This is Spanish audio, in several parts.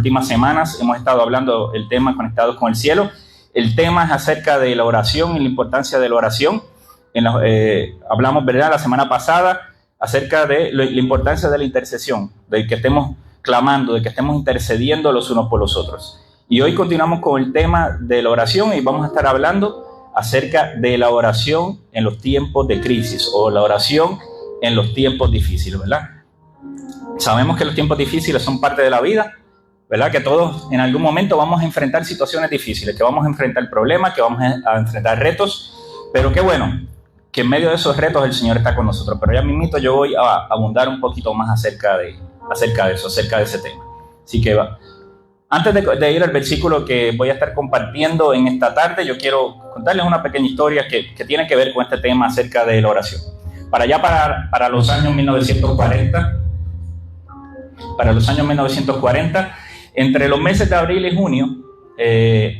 últimas semanas hemos estado hablando el tema Conectados con el Cielo. El tema es acerca de la oración y la importancia de la oración. Hablamos, ¿verdad?, la semana pasada acerca de la importancia de la intercesión, de que estemos clamando, de que estemos intercediendo los unos por los otros. Y hoy continuamos con el tema de la oración y vamos a estar hablando acerca de la oración en los tiempos de crisis o la oración en los tiempos difíciles, ¿verdad? Sabemos que los tiempos difíciles son parte de la vida, ¿verdad? Que todos en algún momento vamos a enfrentar situaciones difíciles, que vamos a enfrentar problemas, que vamos a enfrentar retos, pero qué bueno que en medio de esos retos el Señor está con nosotros. Pero ya mismito yo voy a abundar un poquito más acerca de eso, acerca de ese tema. Así que antes de ir al versículo que voy a estar compartiendo en esta tarde, yo quiero contarles una pequeña historia que tiene que ver con este tema acerca de la oración. Para los años 1940, entre los meses de abril y junio,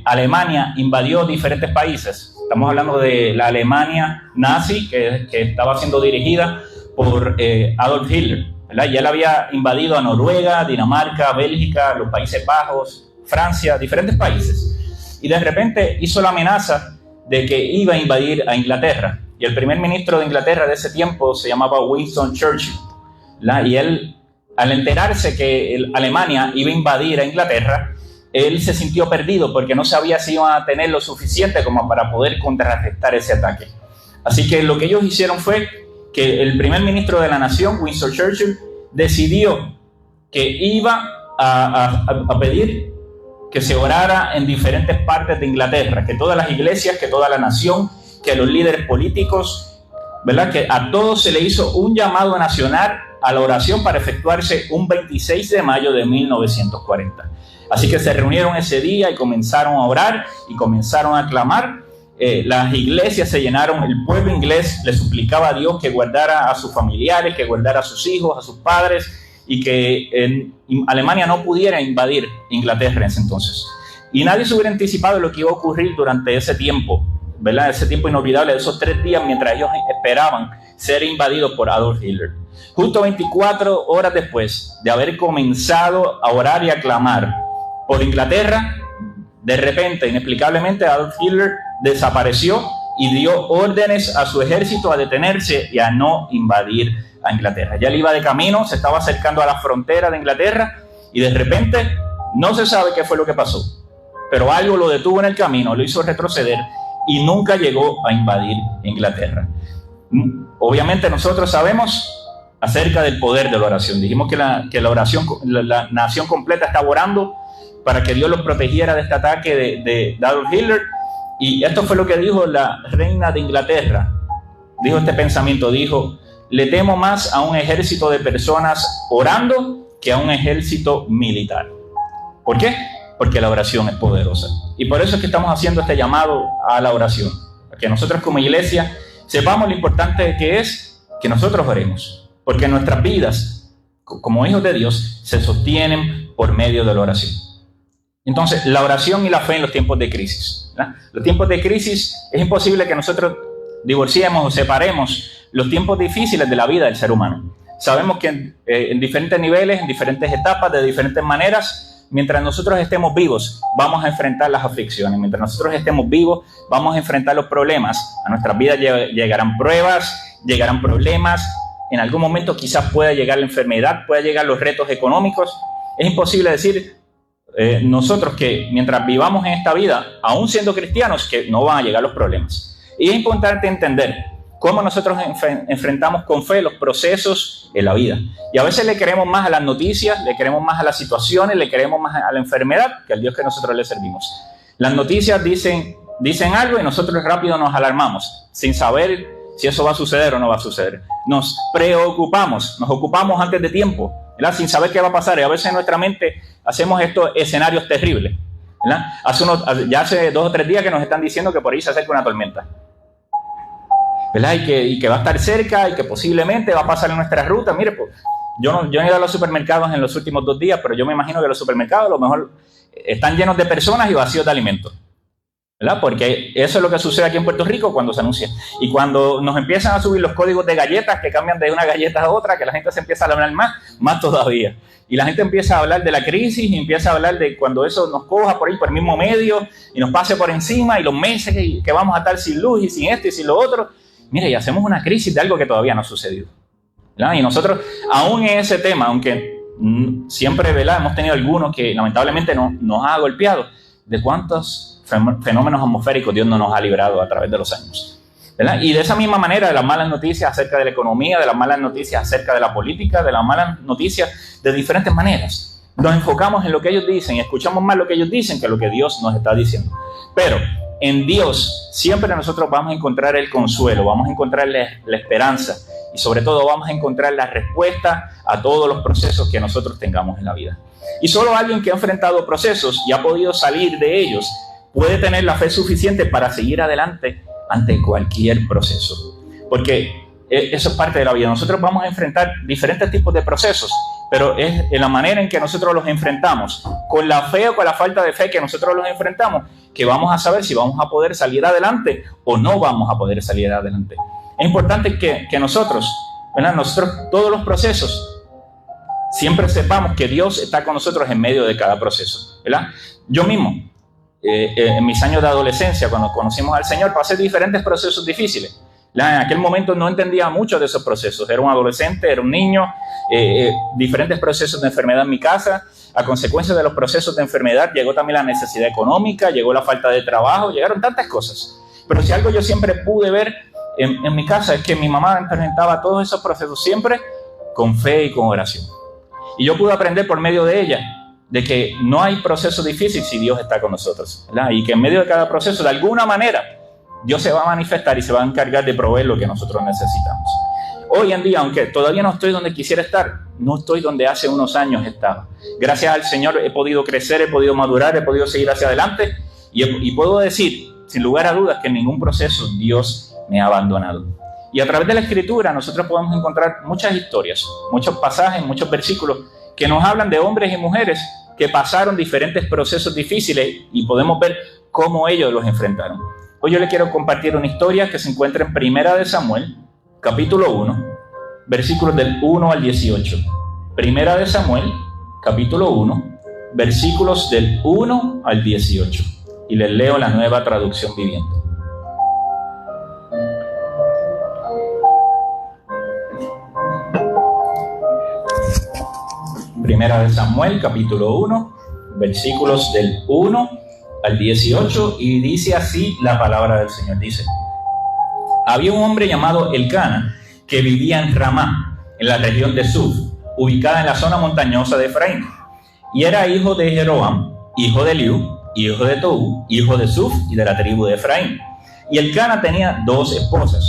Alemania invadió diferentes países. Estamos hablando de la Alemania nazi que estaba siendo dirigida por Adolf Hitler, ¿verdad? Y él había invadido a Noruega, Dinamarca, Bélgica, los Países Bajos, Francia, diferentes países. Y de repente hizo la amenaza de que iba a invadir a Inglaterra. Y el primer ministro de Inglaterra de ese tiempo se llamaba Winston Churchill, ¿verdad? Y él, al enterarse que Alemania iba a invadir a Inglaterra, él se sintió perdido porque no sabía si iban a tener lo suficiente como para poder contrarrestar ese ataque. Así que lo que ellos hicieron fue que el primer ministro de la nación, Winston Churchill, decidió que iba a pedir que se orara en diferentes partes de Inglaterra, que todas las iglesias, que toda la nación, que los líderes políticos, ¿verdad?, que a todos se le hizo un llamado nacional a la oración para efectuarse un 26 de mayo de 1940. Así que se reunieron ese día y comenzaron a orar y comenzaron a clamar. Las iglesias se llenaron, el pueblo inglés le suplicaba a Dios que guardara a sus familiares, que guardara a sus hijos, a sus padres, y que Alemania no pudiera invadir Inglaterra en ese entonces. Y nadie se hubiera anticipado lo que iba a ocurrir durante ese tiempo, ¿verdad? Ese tiempo inolvidable de esos 3 días mientras ellos esperaban ser invadidos por Adolf Hitler. Justo 24 horas después de haber comenzado a orar y a clamar por Inglaterra, de repente, inexplicablemente, Adolf Hitler desapareció y dio órdenes a su ejército a detenerse y a no invadir a Inglaterra. Ya él iba de camino, se estaba acercando a la frontera de Inglaterra y de repente no se sabe qué fue lo que pasó, pero algo lo detuvo en el camino, lo hizo retroceder y nunca llegó a invadir Inglaterra. Obviamente nosotros sabemos acerca del poder de la oración. Dijimos que la oración, la nación completa estaba orando para que Dios los protegiera de este ataque de Adolf Hitler. Y esto fue lo que dijo la reina de Inglaterra. Dijo este pensamiento, dijo: le temo más a un ejército de personas orando que a un ejército militar. ¿Por qué? Porque la oración es poderosa. Y por eso es que estamos haciendo este llamado a la oración. Para que nosotros como iglesia sepamos lo importante que es que nosotros oremos. Porque nuestras vidas, como hijos de Dios, se sostienen por medio de la oración. Entonces, la oración y la fe en los tiempos de crisis, ¿verdad? Los tiempos de crisis, es imposible que nosotros divorciemos o separemos los tiempos difíciles de la vida del ser humano. Sabemos que en diferentes niveles, en diferentes etapas, de diferentes maneras, mientras nosotros estemos vivos, vamos a enfrentar las aflicciones. Mientras nosotros estemos vivos, vamos a enfrentar los problemas. A nuestras vidas llegarán pruebas, llegarán problemas. En algún momento quizás pueda llegar la enfermedad, pueda llegar los retos económicos. Es imposible decir nosotros que mientras vivamos en esta vida, aún siendo cristianos, que no van a llegar los problemas. Y es importante entender cómo nosotros enfrentamos con fe los procesos en la vida. Y a veces le queremos más a las noticias, le queremos más a las situaciones, le queremos más a la enfermedad que al Dios que nosotros le servimos. Las noticias dicen algo y nosotros rápido nos alarmamos, sin saber si eso va a suceder o no va a suceder. Nos preocupamos, nos ocupamos antes de tiempo, ¿verdad?, sin saber qué va a pasar. Y a veces en nuestra mente hacemos estos escenarios terribles, ¿verdad? Hace 2 o 3 días que nos están diciendo que por ahí se acerca una tormenta, ¿verdad? Y que va a estar cerca y que posiblemente va a pasar en nuestra ruta. Mire, pues, yo no he ido a los supermercados en los últimos 2 días, pero yo me imagino que los supermercados a lo mejor están llenos de personas y vacíos de alimentos. ¿verdad? Porque eso es lo que sucede aquí en Puerto Rico cuando se anuncia. Y cuando nos empiezan a subir los códigos de galletas, que cambian de una galleta a otra, que la gente se empieza a hablar más todavía. Y la gente empieza a hablar de la crisis y empieza a hablar de cuando eso nos coja por ahí, por el mismo medio, y nos pase por encima, y los meses que vamos a estar sin luz y sin esto y sin lo otro. Mire, y hacemos una crisis de algo que todavía no ha sucedido, ¿verdad? Y nosotros, aún en ese tema, aunque siempre, ¿verdad?, hemos tenido algunos que lamentablemente nos ha golpeado, de cuántos fenómenos atmosféricos Dios no nos ha librado a través de los años, ¿verdad? Y de esa misma manera, de las malas noticias acerca de la economía, de las malas noticias acerca de la política, de las malas noticias de diferentes maneras. Nos enfocamos en lo que ellos dicen y escuchamos más lo que ellos dicen que lo que Dios nos está diciendo. Pero en Dios siempre nosotros vamos a encontrar el consuelo, vamos a encontrar la esperanza y sobre todo vamos a encontrar la respuesta a todos los procesos que nosotros tengamos en la vida. Y solo alguien que ha enfrentado procesos y ha podido salir de ellos puede tener la fe suficiente para seguir adelante ante cualquier proceso. Porque eso es parte de la vida. Nosotros vamos a enfrentar diferentes tipos de procesos, pero es en la manera en que nosotros los enfrentamos, con la fe o con la falta de fe que nosotros los enfrentamos, que vamos a saber si vamos a poder salir adelante o no vamos a poder salir adelante. Es importante que nosotros, ¿verdad?, nosotros todos los procesos, siempre sepamos que Dios está con nosotros en medio de cada proceso, ¿verdad? Yo mismo, en mis años de adolescencia, cuando conocimos al Señor, pasé diferentes procesos difíciles. En aquel momento no entendía mucho de esos procesos. Era un adolescente, era un niño, diferentes procesos de enfermedad en mi casa. A consecuencia de los procesos de enfermedad llegó también la necesidad económica, llegó la falta de trabajo, llegaron tantas cosas. Pero si algo yo siempre pude ver en mi casa es que mi mamá enfrentaba todos esos procesos siempre con fe y con oración. Y yo pude aprender por medio de ella de que no hay proceso difícil si Dios está con nosotros, ¿verdad? Y que en medio de cada proceso, de alguna manera, Dios se va a manifestar y se va a encargar de proveer lo que nosotros necesitamos. Hoy en día, aunque todavía no estoy donde quisiera estar, no estoy donde hace unos años estaba. Gracias al Señor he podido crecer, he podido madurar, he podido seguir hacia adelante y puedo decir, sin lugar a dudas, que en ningún proceso Dios me ha abandonado. Y a través de la Escritura nosotros podemos encontrar muchas historias, muchos pasajes, muchos versículos que nos hablan de hombres y mujeres que pasaron diferentes procesos difíciles y podemos ver cómo ellos los enfrentaron. Hoy yo les quiero compartir una historia que se encuentra en Primera de Samuel, capítulo 1, versículos del 1 al 18. Primera de Samuel, capítulo 1, versículos del 1 al 18. Y les leo la Nueva Traducción Viviente. Primera de Samuel, capítulo 1, versículos del 1 al 18, y dice así la palabra del Señor. Dice: había un hombre llamado Elcana que vivía en Ramá, en la región de Suf, ubicada en la zona montañosa de Efraín, y era hijo de Jeroam, hijo de Eliú, hijo de Tohu, hijo de Suf y de la tribu de Efraín. Y Elcana tenía dos esposas,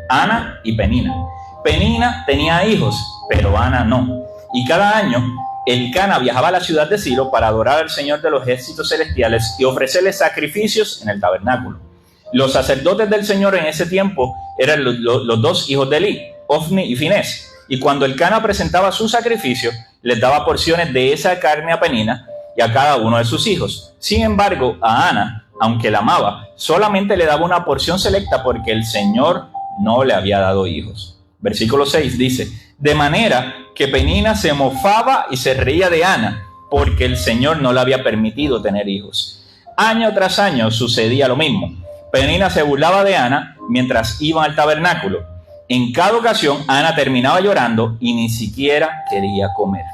Ana y Penina. Penina tenía hijos, pero Ana no. Y cada año Elcana viajaba a la ciudad de Silo para adorar al Señor de los ejércitos celestiales y ofrecerle sacrificios en el tabernáculo. Los sacerdotes del Señor en ese tiempo eran los dos hijos de Elí, Ofni y Finés. Y cuando Elcana presentaba su sacrificio, les daba porciones de esa carne a Penina y a cada uno de sus hijos. Sin embargo, a Ana, aunque la amaba, solamente le daba una porción selecta porque el Señor no le había dado hijos. Versículo 6 dice: de manera que Penina se mofaba y se reía de Ana, porque el Señor no le había permitido tener hijos. Año tras año sucedía lo mismo. Penina se burlaba de Ana mientras iban al tabernáculo. En cada ocasión, Ana terminaba llorando y ni siquiera quería comer.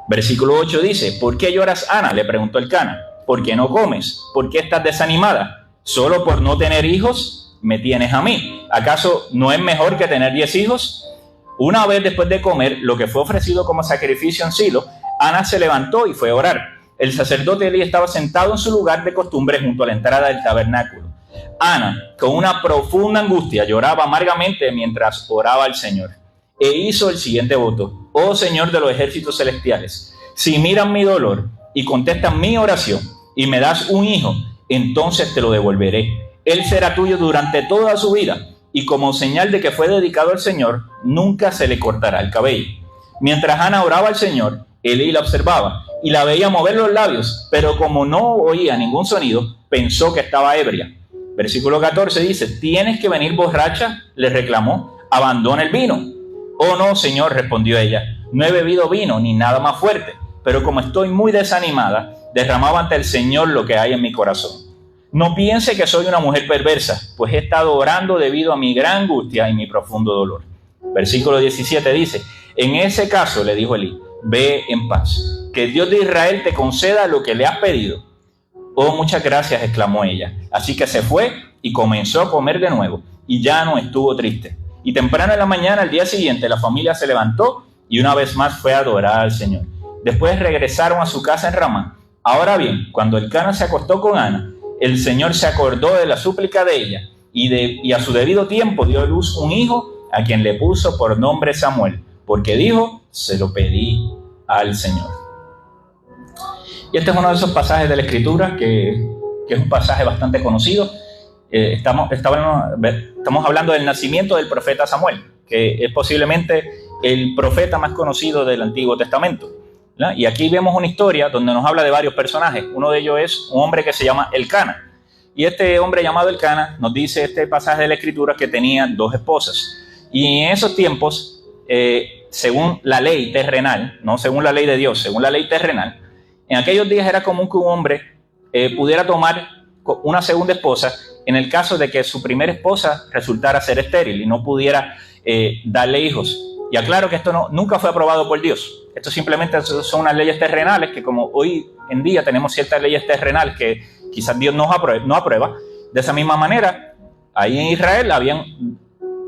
Versículo 8 dice: ¿por qué lloras, Ana?, le preguntó Elcana. ¿Por qué no comes? ¿Por qué estás desanimada? ¿Solo por no tener hijos me tienes a mí? ¿Acaso no es mejor que tener 10 hijos? Una vez después de comer lo que fue ofrecido como sacrificio en Silo, Ana se levantó y fue a orar. El sacerdote Elí estaba sentado en su lugar de costumbre junto a la entrada del tabernáculo. Ana, con una profunda angustia, lloraba amargamente mientras oraba al Señor. E hizo el siguiente voto: oh Señor de los ejércitos celestiales, si miran mi dolor y contestan mi oración y me das un hijo, entonces te lo devolveré. Él será tuyo durante toda su vida, y como señal de que fue dedicado al Señor, nunca se le cortará el cabello. Mientras Ana oraba al Señor, Elí la observaba y la veía mover los labios, pero como no oía ningún sonido, pensó que estaba ebria. Versículo 14 dice, ¿tienes que venir borracha?, le reclamó, abandona el vino. Oh no, Señor, respondió ella, no he bebido vino ni nada más fuerte, pero como estoy muy desanimada, derramaba ante el Señor lo que hay en mi corazón. No piense que soy una mujer perversa, pues he estado orando debido a mi gran angustia y mi profundo dolor. Versículo 17 dice, en ese caso, le dijo Elí, ve en paz, que Dios de Israel te conceda lo que le has pedido. Oh, muchas gracias, exclamó ella. Así que se fue y comenzó a comer de nuevo, y ya no estuvo triste. Y temprano en la mañana, al día siguiente, la familia se levantó y una vez más fue a adorar al Señor. Después regresaron a su casa en Ramá. Ahora bien, cuando Elcana se acostó con Ana, el Señor se acordó de la súplica de ella y a su debido tiempo dio a luz un hijo a quien le puso por nombre Samuel, porque dijo, se lo pedí al Señor. Y este es uno de esos pasajes de la Escritura que es un pasaje bastante conocido. Estamos hablando del nacimiento del profeta Samuel, que es posiblemente el profeta más conocido del Antiguo Testamento, ¿no? Y aquí vemos una historia donde nos habla de varios personajes. Uno de ellos es un hombre que se llama Elcana. Y este hombre llamado Elcana, nos dice este pasaje de la Escritura, que tenía 2 esposas. Y en esos tiempos, según la ley terrenal, no según la ley de Dios, según la ley terrenal, en aquellos días era común que un hombre pudiera tomar una segunda esposa en el caso de que su primera esposa resultara ser estéril y no pudiera darle hijos. Y aclaro que esto nunca fue aprobado por Dios. Esto simplemente son unas leyes terrenales que, como hoy en día tenemos ciertas leyes terrenales que quizás Dios no aprueba, de esa misma manera, ahí en Israel habían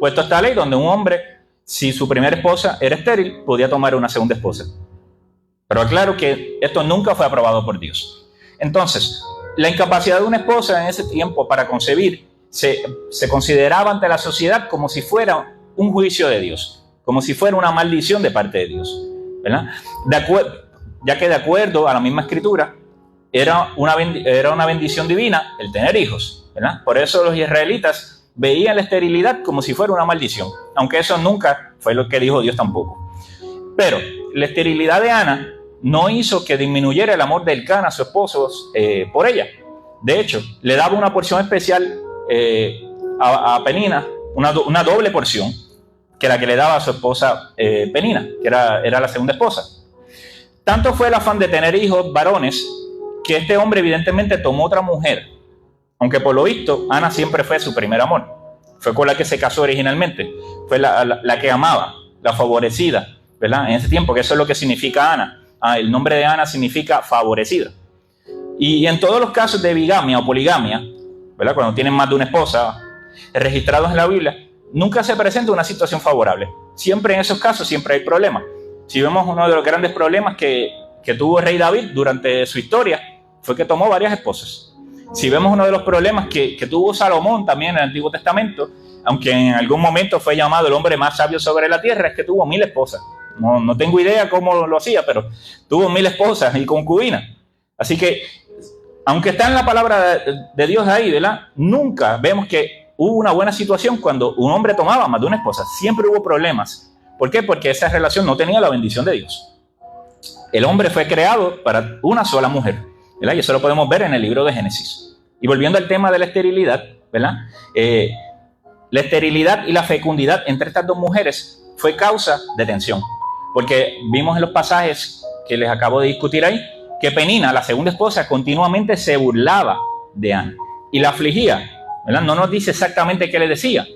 puesto esta ley donde un hombre, si su primera esposa era estéril, podía tomar una segunda esposa. Pero aclaro que esto nunca fue aprobado por Dios. Entonces, la incapacidad de una esposa en ese tiempo para concebir se consideraba ante la sociedad como si fuera un juicio de Dios, como si fuera una maldición de parte de Dios, ¿verdad? Ya que de acuerdo a la misma Escritura, era una bendición divina el tener hijos, ¿verdad? Por eso los israelitas veían la esterilidad como si fuera una maldición, aunque eso nunca fue lo que dijo Dios tampoco. Pero la esterilidad de Ana no hizo que disminuyera el amor de Elcana, su esposo, por ella. De hecho, le daba una porción especial a Penina, una doble porción, que la que le daba a su esposa Penina, que era la segunda esposa. Tanto fue el afán de tener hijos varones que este hombre evidentemente tomó otra mujer, aunque por lo visto Ana siempre fue su primer amor. Fue con la que se casó originalmente, fue la que amaba, la favorecida, ¿verdad? En ese tiempo, que eso es lo que significa Ana. El nombre de Ana significa favorecida. Y en todos los casos de bigamia o poligamia, ¿verdad?, cuando tienen más de una esposa registrados en la Biblia, nunca se presenta una situación favorable. Siempre en esos casos, siempre hay problemas. Si vemos uno de los grandes problemas que tuvo el rey David durante su historia, fue que tomó varias esposas. Si vemos uno de los problemas que tuvo Salomón también en el Antiguo Testamento, aunque en algún momento fue llamado el hombre más sabio sobre la tierra, es que tuvo 1000 esposas. No tengo idea cómo lo hacía, pero tuvo 1000 esposas y concubinas. Así que, aunque está en la palabra de Dios ahí, ¿verdad?, nunca vemos que hubo una buena situación cuando un hombre tomaba más de una esposa. Siempre hubo problemas. ¿Por qué? Porque esa relación no tenía la bendición de Dios. El hombre fue creado para una sola mujer, ¿verdad? Y eso lo podemos ver en el libro de Génesis. Y volviendo al tema de la esterilidad, ¿verdad? La esterilidad y la fecundidad entre estas dos mujeres fue causa de tensión. Porque vimos en los pasajes que les acabo de discutir ahí, que Penina, la segunda esposa, continuamente se burlaba de Ana y la afligía, ¿verdad? No nos dice exactamente qué le decía,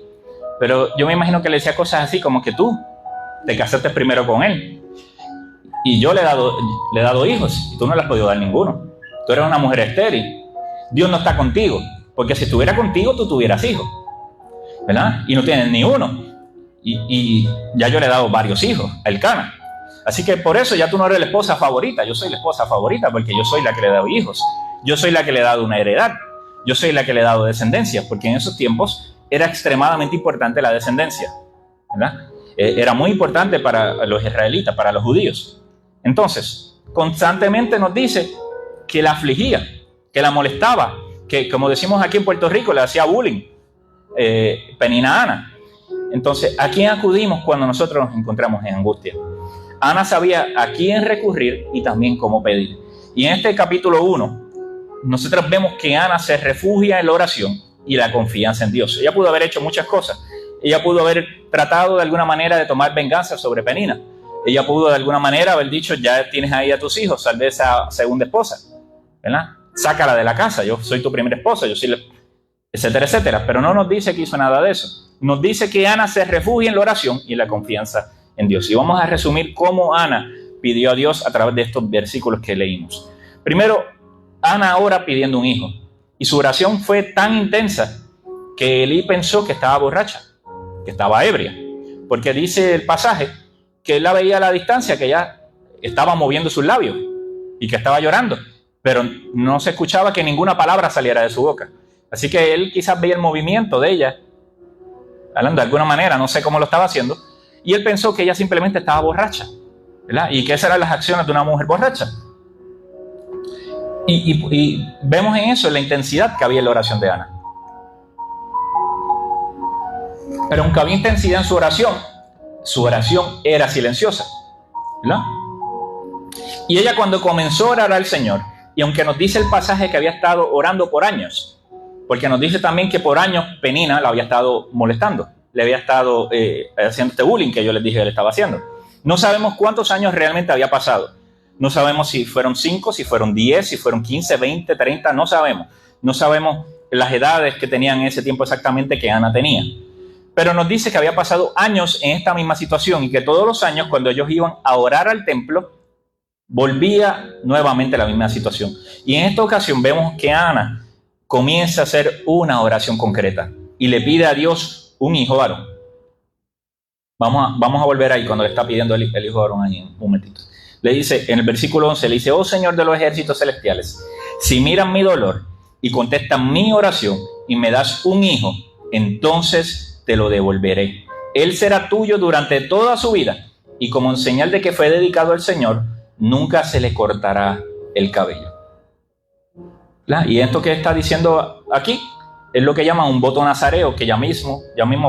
pero yo me imagino que le decía cosas así como que tú te casaste primero con él y yo le he dado hijos y tú no le has podido dar ninguno. Tú eres una mujer estéril. Dios no está contigo, porque si estuviera contigo tú tuvieras hijos, ¿verdad? Y no tienes ni uno. Y ya yo le he dado varios hijos a Elcana. Así que por eso ya tú no eres la esposa favorita. Yo soy la esposa favorita porque yo soy la que le he dado hijos. Yo soy la que le he dado una heredad. Yo soy la que le he dado descendencia, porque en esos tiempos era extremadamente importante la descendencia, ¿verdad? Era muy importante para los israelitas, para los judíos. Entonces, constantemente nos dice que la afligía, que la molestaba, que, como decimos aquí en Puerto Rico, le hacía bullying, Penina a Ana. Entonces, ¿a quién acudimos cuando nosotros nos encontramos en angustia? Ana sabía a quién recurrir y también cómo pedir. Y en este capítulo 1 nosotros vemos que Ana se refugia en la oración y la confianza en Dios. Ella pudo haber hecho muchas cosas. Ella pudo haber tratado de alguna manera de tomar venganza sobre Penina. Ella pudo de alguna manera haber dicho, ya tienes ahí a tus hijos, sal de esa segunda esposa, ¿verdad? Sácala de la casa, yo soy tu primera esposa, etcétera, etcétera. Pero no nos dice que hizo nada de eso. Nos dice que Ana se refugia en la oración y la confianza en Dios. Y vamos a resumir cómo Ana pidió a Dios a través de estos versículos que leímos. Primero, Ana ora pidiendo un hijo. Y su oración fue tan intensa que Elí pensó que estaba borracha, que estaba ebria. Porque dice el pasaje que él la veía a la distancia, que ella estaba moviendo sus labios y que estaba llorando. Pero no se escuchaba que ninguna palabra saliera de su boca. Así que él quizás veía el movimiento de ella, hablando de alguna manera, no sé cómo lo estaba haciendo, y él pensó que ella simplemente estaba borracha, ¿verdad? Y que esas eran las acciones de una mujer borracha. Y vemos en eso la intensidad que había en la oración de Ana. Pero aunque había intensidad en su oración era silenciosa, ¿verdad? Y ella cuando comenzó a orar al Señor, y aunque nos dice el pasaje que había estado orando por años, porque nos dice también que por años Penina la había estado molestando, le había estado haciendo este bullying que yo les dije que le estaba haciendo. No sabemos cuántos años realmente había pasado. No sabemos si fueron 5, si fueron 10, si fueron 15, 20, 30, no sabemos. No sabemos las edades que tenían en ese tiempo exactamente que Ana tenía. Pero nos dice que había pasado años en esta misma situación y que todos los años cuando ellos iban a orar al templo, volvía nuevamente la misma situación. Y en esta ocasión vemos que Ana comienza a hacer una oración concreta y le pide a Dios un hijo varón. Vamos a volver ahí cuando le está pidiendo el hijo varón ahí en un momentito. Le dice, en el versículo 11, le dice, oh Señor de los ejércitos celestiales, si miran mi dolor y contestan mi oración y me das un hijo, entonces te lo devolveré. Él será tuyo durante toda su vida y como en señal de que fue dedicado al Señor, nunca se le cortará el cabello. Y esto que está diciendo aquí es lo que llaman un voto nazareo, que ya mismo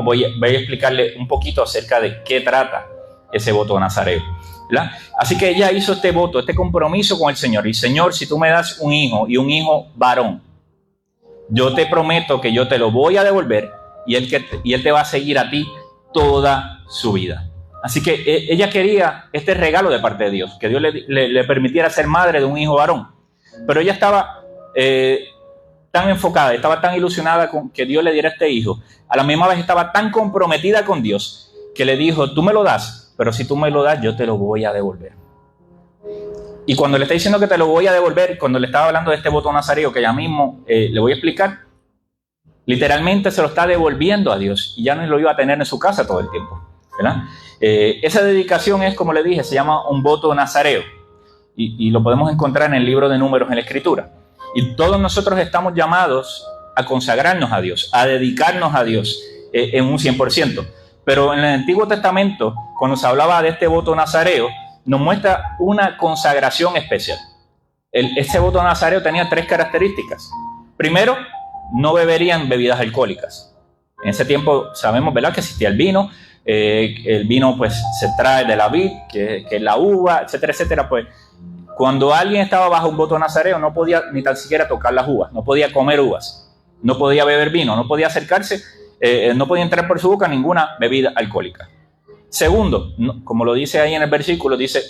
voy a explicarle un poquito acerca de qué trata ese voto nazareo. ¿Verdad? Así que ella hizo este voto, este compromiso con el Señor. Y Señor, si tú me das un hijo y un hijo varón, yo te prometo que yo te lo voy a devolver y él te va a seguir a ti toda su vida. Así que ella quería este regalo de parte de Dios, que Dios le permitiera ser madre de un hijo varón. Pero ella estaba tan enfocada, estaba tan ilusionada con que Dios le diera este hijo. A la misma vez estaba tan comprometida con Dios que le dijo, tú me lo das, pero si tú me lo das, yo te lo voy a devolver. Y cuando le está diciendo que te lo voy a devolver, cuando le estaba hablando de este voto nazareo, que ya mismo le voy a explicar, literalmente se lo está devolviendo a Dios y ya no lo iba a tener en su casa todo el tiempo, ¿verdad? Esa dedicación es, como le dije, se llama un voto nazareo y lo podemos encontrar en el libro de Números en la Escritura. Y todos nosotros estamos llamados a consagrarnos a Dios, a dedicarnos a Dios en un 100%. Pero en el Antiguo Testamento, cuando se hablaba de este voto nazareo, nos muestra una consagración especial. Este voto nazareo tenía 3 características. Primero, no beberían bebidas alcohólicas. En ese tiempo sabemos, ¿verdad?, que existía el vino. El vino pues se trae de la vid, que es la uva, etcétera, etcétera. Pues cuando alguien estaba bajo un voto nazareo no podía ni tan siquiera tocar las uvas, no podía comer uvas, no podía beber vino, no podía acercarse, no podía entrar por su boca ninguna bebida alcohólica. Segundo, como lo dice ahí en el versículo, dice,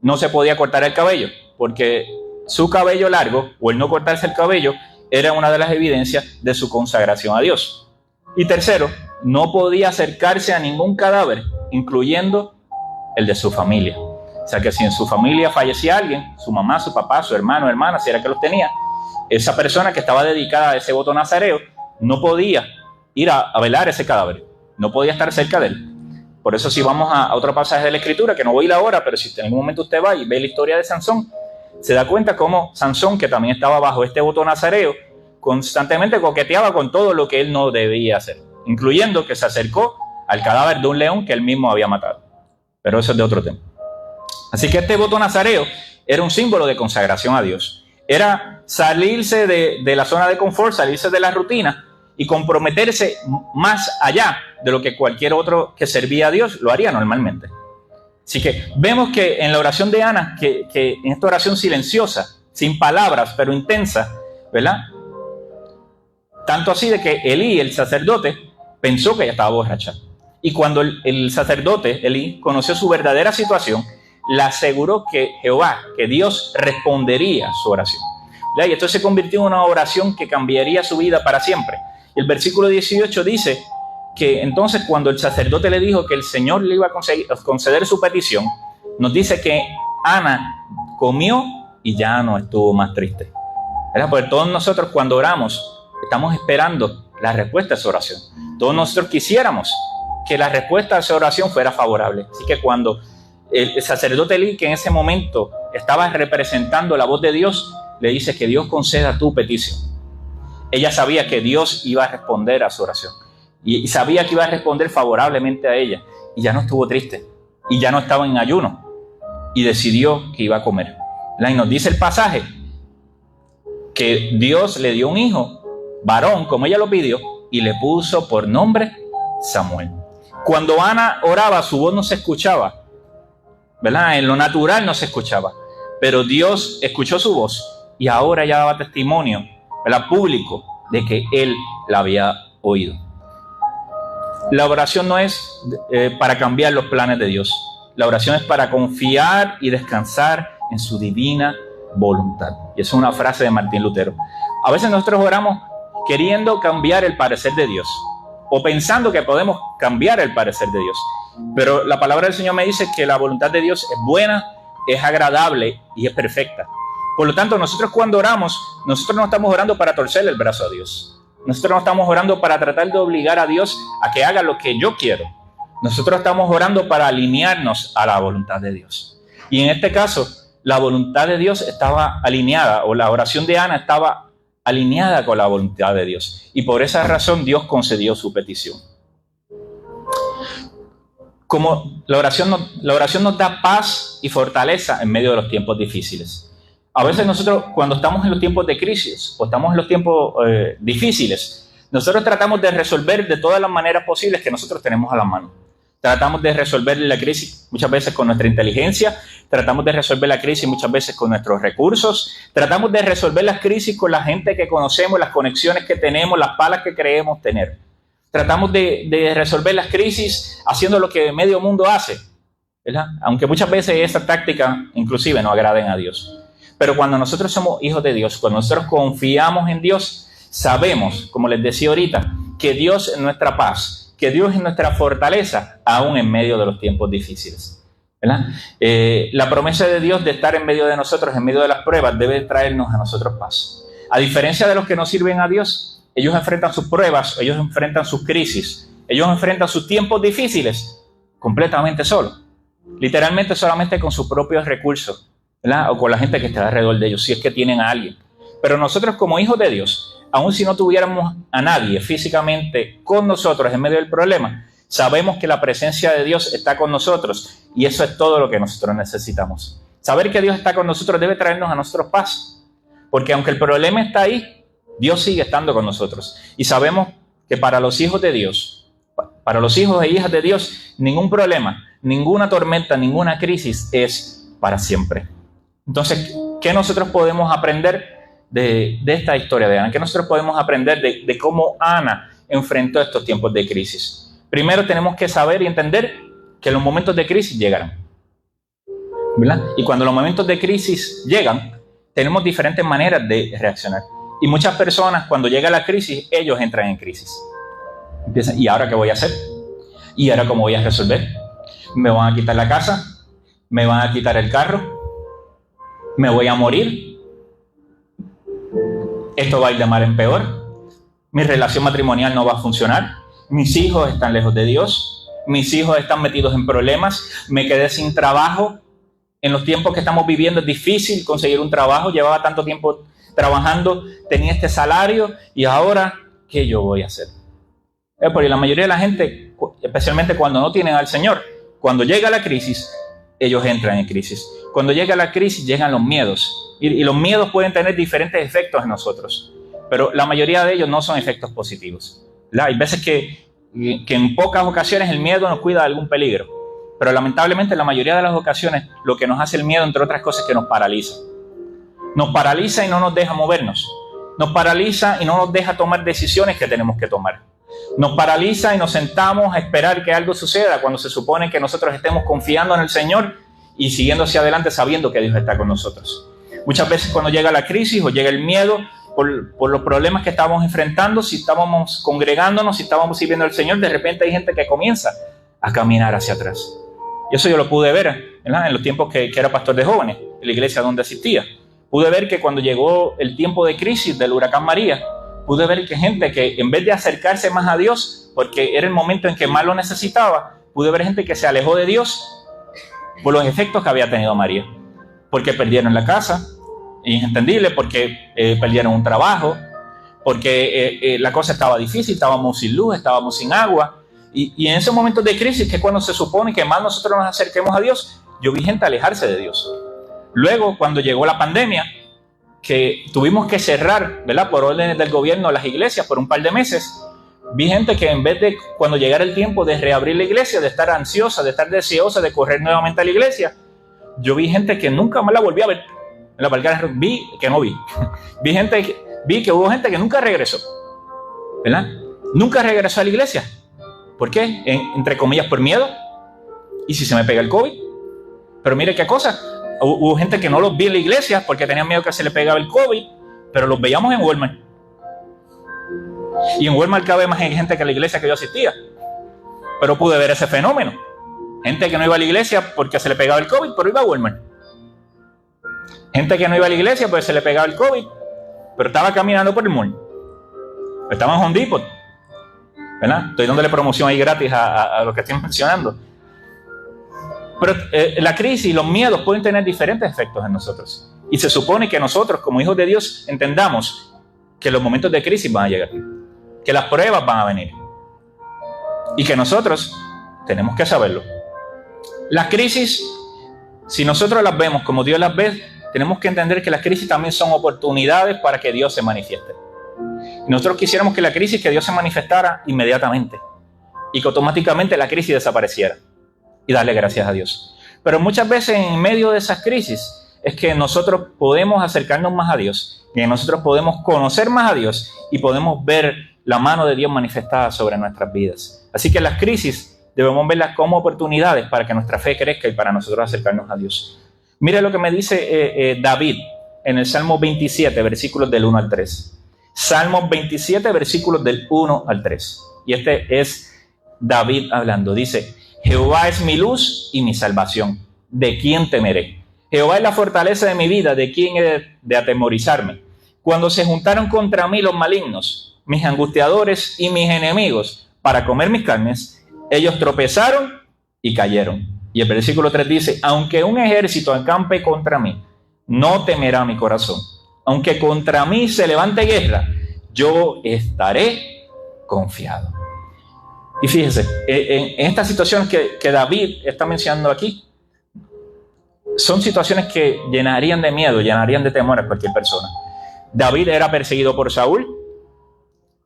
no se podía cortar el cabello, porque su cabello largo, o el no cortarse el cabello, era una de las evidencias de su consagración a Dios. Y tercero, no podía acercarse a ningún cadáver, incluyendo el de su familia. O sea que si en su familia fallecía alguien, su mamá, su papá, su hermano, hermana, si era que los tenía, esa persona que estaba dedicada a ese voto nazareo no podía ir a velar ese cadáver, no podía estar cerca de él. Por eso si vamos a otro pasaje de la Escritura, que no voy a ir ahora, pero si en algún momento usted va y ve la historia de Sansón, se da cuenta cómo Sansón, que también estaba bajo este voto nazareo, constantemente coqueteaba con todo lo que él no debía hacer, incluyendo que se acercó al cadáver de un león que él mismo había matado. Pero eso es de otro tema. Así que este voto nazareo era un símbolo de consagración a Dios. Era salirse de la zona de confort, salirse de la rutina y comprometerse más allá de lo que cualquier otro que servía a Dios lo haría normalmente. Así que vemos que en la oración de Ana, que en esta oración silenciosa, sin palabras, pero intensa, ¿verdad? Tanto así de que Elí, el sacerdote, pensó que ella estaba borracha. Y cuando el sacerdote, Elí, conoció su verdadera situación, le aseguró que Jehová, que Dios respondería a su oración. ¿Verdad? Y esto se convirtió en una oración que cambiaría su vida para siempre. Y el versículo 18 dice que entonces cuando el sacerdote le dijo que el Señor le iba a conceder su petición, nos dice que Ana comió y ya no estuvo más triste. ¿Verdad? Porque todos nosotros cuando oramos estamos esperando la respuesta a esa oración. Todos nosotros quisiéramos que la respuesta a esa oración fuera favorable. Así que cuando el sacerdote Elí, que en ese momento estaba representando la voz de Dios, le dice que Dios conceda tu petición. Ella sabía que Dios iba a responder a su oración y sabía que iba a responder favorablemente a ella, y ya no estuvo triste y ya no estaba en ayuno y decidió que iba a comer. Y nos dice el pasaje que Dios le dio un hijo varón, como ella lo pidió, y le puso por nombre Samuel. Cuando Ana oraba, su voz no se escuchaba, ¿verdad? En lo natural no se escuchaba, pero Dios escuchó su voz y ahora ella daba testimonio, ¿verdad?, público, de que Él la había oído. La oración no es para cambiar los planes de Dios. La oración es para confiar y descansar en su divina voluntad. Y esa es una frase de Martín Lutero. A veces nosotros oramos queriendo cambiar el parecer de Dios, o pensando que podemos cambiar el parecer de Dios. Pero la palabra del Señor me dice que la voluntad de Dios es buena, es agradable y es perfecta. Por lo tanto, nosotros cuando oramos, nosotros no estamos orando para torcerle el brazo a Dios. Nosotros no estamos orando para tratar de obligar a Dios a que haga lo que yo quiero. Nosotros estamos orando para alinearnos a la voluntad de Dios. Y en este caso, la voluntad de Dios estaba alineada, o la oración de Ana estaba alineada con la voluntad de Dios. Y por esa razón Dios concedió su petición. Como la oración nos da paz y fortaleza en medio de los tiempos difíciles. A veces nosotros, cuando estamos en los tiempos de crisis o estamos en los tiempos difíciles, nosotros tratamos de resolver de todas las maneras posibles que nosotros tenemos a la mano. Tratamos de resolver la crisis muchas veces con nuestra inteligencia, tratamos de resolver la crisis muchas veces con nuestros recursos, tratamos de resolver las crisis con la gente que conocemos, las conexiones que tenemos, las palas que creemos tener. Tratamos de resolver las crisis haciendo lo que medio mundo hace, ¿verdad? Aunque muchas veces esa táctica inclusive no agraden a Dios. Pero cuando nosotros somos hijos de Dios, cuando nosotros confiamos en Dios, sabemos, como les decía ahorita, que Dios es nuestra paz, que Dios es nuestra fortaleza, aún en medio de los tiempos difíciles, ¿verdad? La promesa de Dios de estar en medio de nosotros, en medio de las pruebas, debe traernos a nosotros paz. A diferencia de los que no sirven a Dios, ellos enfrentan sus pruebas, ellos enfrentan sus crisis, ellos enfrentan sus tiempos difíciles completamente solos, literalmente solamente con sus propios recursos, ¿verdad? O con la gente que está alrededor de ellos, si es que tienen a alguien. Pero nosotros como hijos de Dios, aun si no tuviéramos a nadie físicamente con nosotros en medio del problema, sabemos que la presencia de Dios está con nosotros y eso es todo lo que nosotros necesitamos. Saber que Dios está con nosotros debe traernos a nosotros paz, porque aunque el problema está ahí, Dios sigue estando con nosotros. Y sabemos que para los hijos de Dios, para los hijos e hijas de Dios, ningún problema, ninguna tormenta, ninguna crisis es para siempre. Entonces, ¿qué nosotros podemos aprender de esta historia de Ana? ¿Qué nosotros podemos aprender de cómo Ana enfrentó estos tiempos de crisis? Primero tenemos que saber y entender que los momentos de crisis llegarán, ¿verdad? Y cuando los momentos de crisis llegan, tenemos diferentes maneras de reaccionar. Y muchas personas, cuando llega la crisis, ellos entran en crisis. Empiezan, ¿y ahora qué voy a hacer? ¿Y ahora cómo voy a resolver? ¿Me van a quitar la casa? ¿Me van a quitar el carro? ¿Me voy a morir? ¿Esto va a ir de mal en peor? ¿Mi relación matrimonial no va a funcionar? ¿Mis hijos están lejos de Dios? ¿Mis hijos están metidos en problemas? ¿Me quedé sin trabajo? En los tiempos que estamos viviendo es difícil conseguir un trabajo. Llevaba tanto tiempo trabajando, tenía este salario y ahora, ¿qué yo voy a hacer? Porque la mayoría de la gente, especialmente cuando no tienen al Señor, cuando llega la crisis, ellos entran en crisis. Cuando llega la crisis, llegan los miedos. Y los miedos pueden tener diferentes efectos en nosotros, pero la mayoría de ellos no son efectos positivos, ¿verdad? Hay veces que en pocas ocasiones el miedo nos cuida de algún peligro, pero lamentablemente en la mayoría de las ocasiones lo que nos hace el miedo, entre otras cosas, es que nos paraliza. Nos paraliza y no nos deja movernos. Nos paraliza y no nos deja tomar decisiones que tenemos que tomar. Nos paraliza y nos sentamos a esperar que algo suceda cuando se supone que nosotros estemos confiando en el Señor y siguiendo hacia adelante sabiendo que Dios está con nosotros. Muchas veces cuando llega la crisis o llega el miedo por los problemas que estamos enfrentando, si estábamos congregándonos, si estábamos sirviendo al Señor, de repente hay gente que comienza a caminar hacia atrás. Y eso yo lo pude ver, ¿verdad?, en los tiempos que era pastor de jóvenes, en la iglesia donde asistía. Pude ver que cuando llegó el tiempo de crisis del huracán María, pude ver que gente que en vez de acercarse más a Dios, porque era el momento en que más lo necesitaba, pude ver gente que se alejó de Dios por los efectos que había tenido María. Porque perdieron la casa, y es entendible, porque perdieron un trabajo, porque la cosa estaba difícil, estábamos sin luz, estábamos sin agua. Y en esos momentos de crisis, que es cuando se supone que más nosotros nos acerquemos a Dios, yo vi gente alejarse de Dios. Luego, cuando llegó la pandemia, que tuvimos que cerrar, ¿verdad?, por órdenes del gobierno las iglesias por un par de meses, vi gente que en vez de, cuando llegara el tiempo de reabrir la iglesia, de estar ansiosa, de estar deseosa de correr nuevamente a la iglesia, yo vi gente que nunca más la volví a ver. Vi que no vi. Vi que hubo gente que nunca regresó, ¿verdad? Nunca regresó a la iglesia. ¿Por qué? Entre comillas, por miedo. ¿Y si se me pega el COVID? Pero mire qué cosa. Hubo gente que no los vi en la iglesia porque tenían miedo que se le pegaba el COVID, pero los veíamos en Walmart. Y en Walmart cabe más gente que en la iglesia que yo asistía. Pero pude ver ese fenómeno. Gente que no iba a la iglesia porque se le pegaba el COVID, pero iba a Walmart. Gente que no iba a la iglesia porque se le pegaba el COVID, pero estaba caminando por el mall. Estaba en Home Depot, ¿verdad? Estoy dándole promoción ahí gratis a lo que estoy mencionando. Pero la crisis y los miedos pueden tener diferentes efectos en nosotros. Y se supone que nosotros, como hijos de Dios, entendamos que los momentos de crisis van a llegar, que las pruebas van a venir y que nosotros tenemos que saberlo. Las crisis, si nosotros las vemos como Dios las ve, tenemos que entender que las crisis también son oportunidades para que Dios se manifieste. Y nosotros quisiéramos que la crisis, que Dios se manifestara inmediatamente y que automáticamente la crisis desapareciera y darle gracias a Dios. Pero muchas veces en medio de esas crisis es que nosotros podemos acercarnos más a Dios, que nosotros podemos conocer más a Dios y podemos ver la mano de Dios manifestada sobre nuestras vidas. Así que las crisis debemos verlas como oportunidades para que nuestra fe crezca y para nosotros acercarnos a Dios. Mire lo que me dice David en el Salmo 27, versículos del 1 al 3. Salmo 27, versículos del 1 al 3. Y este es David hablando. Dice: Jehová es mi luz y mi salvación. ¿De quién temeré? Jehová es la fortaleza de mi vida. ¿De quién he de atemorizarme? Cuando se juntaron contra mí los malignos, mis angustiadores y mis enemigos, para comer mis carnes, ellos tropezaron y cayeron. Y el versículo 3 dice: aunque un ejército acampe contra mí, no temerá mi corazón. Aunque contra mí se levante guerra, yo estaré confiado. Y fíjese, en esta situación que David está mencionando aquí, son situaciones que llenarían de miedo, llenarían de temor a cualquier persona. David era perseguido por Saúl.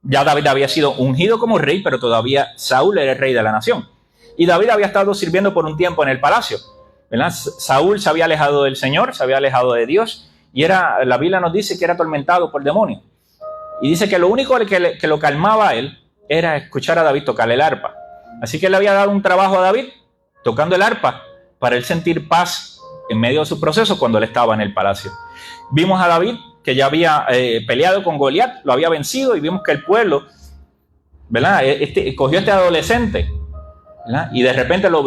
Ya David había sido ungido como rey, pero todavía Saúl era el rey de la nación. Y David había estado sirviendo por un tiempo en el palacio, ¿verdad? Saúl se había alejado del Señor, se había alejado de Dios, y la Biblia nos dice que era atormentado por demonios. Y dice que lo único que lo calmaba a él era escuchar a David tocar el arpa. Así que él le había dado un trabajo a David, tocando el arpa, para él sentir paz en medio de su proceso cuando él estaba en el palacio. Vimos a David que ya había peleado con Goliat, lo había vencido, y vimos que el pueblo, ¿verdad?, cogió a este adolescente, ¿verdad?, y de repente lo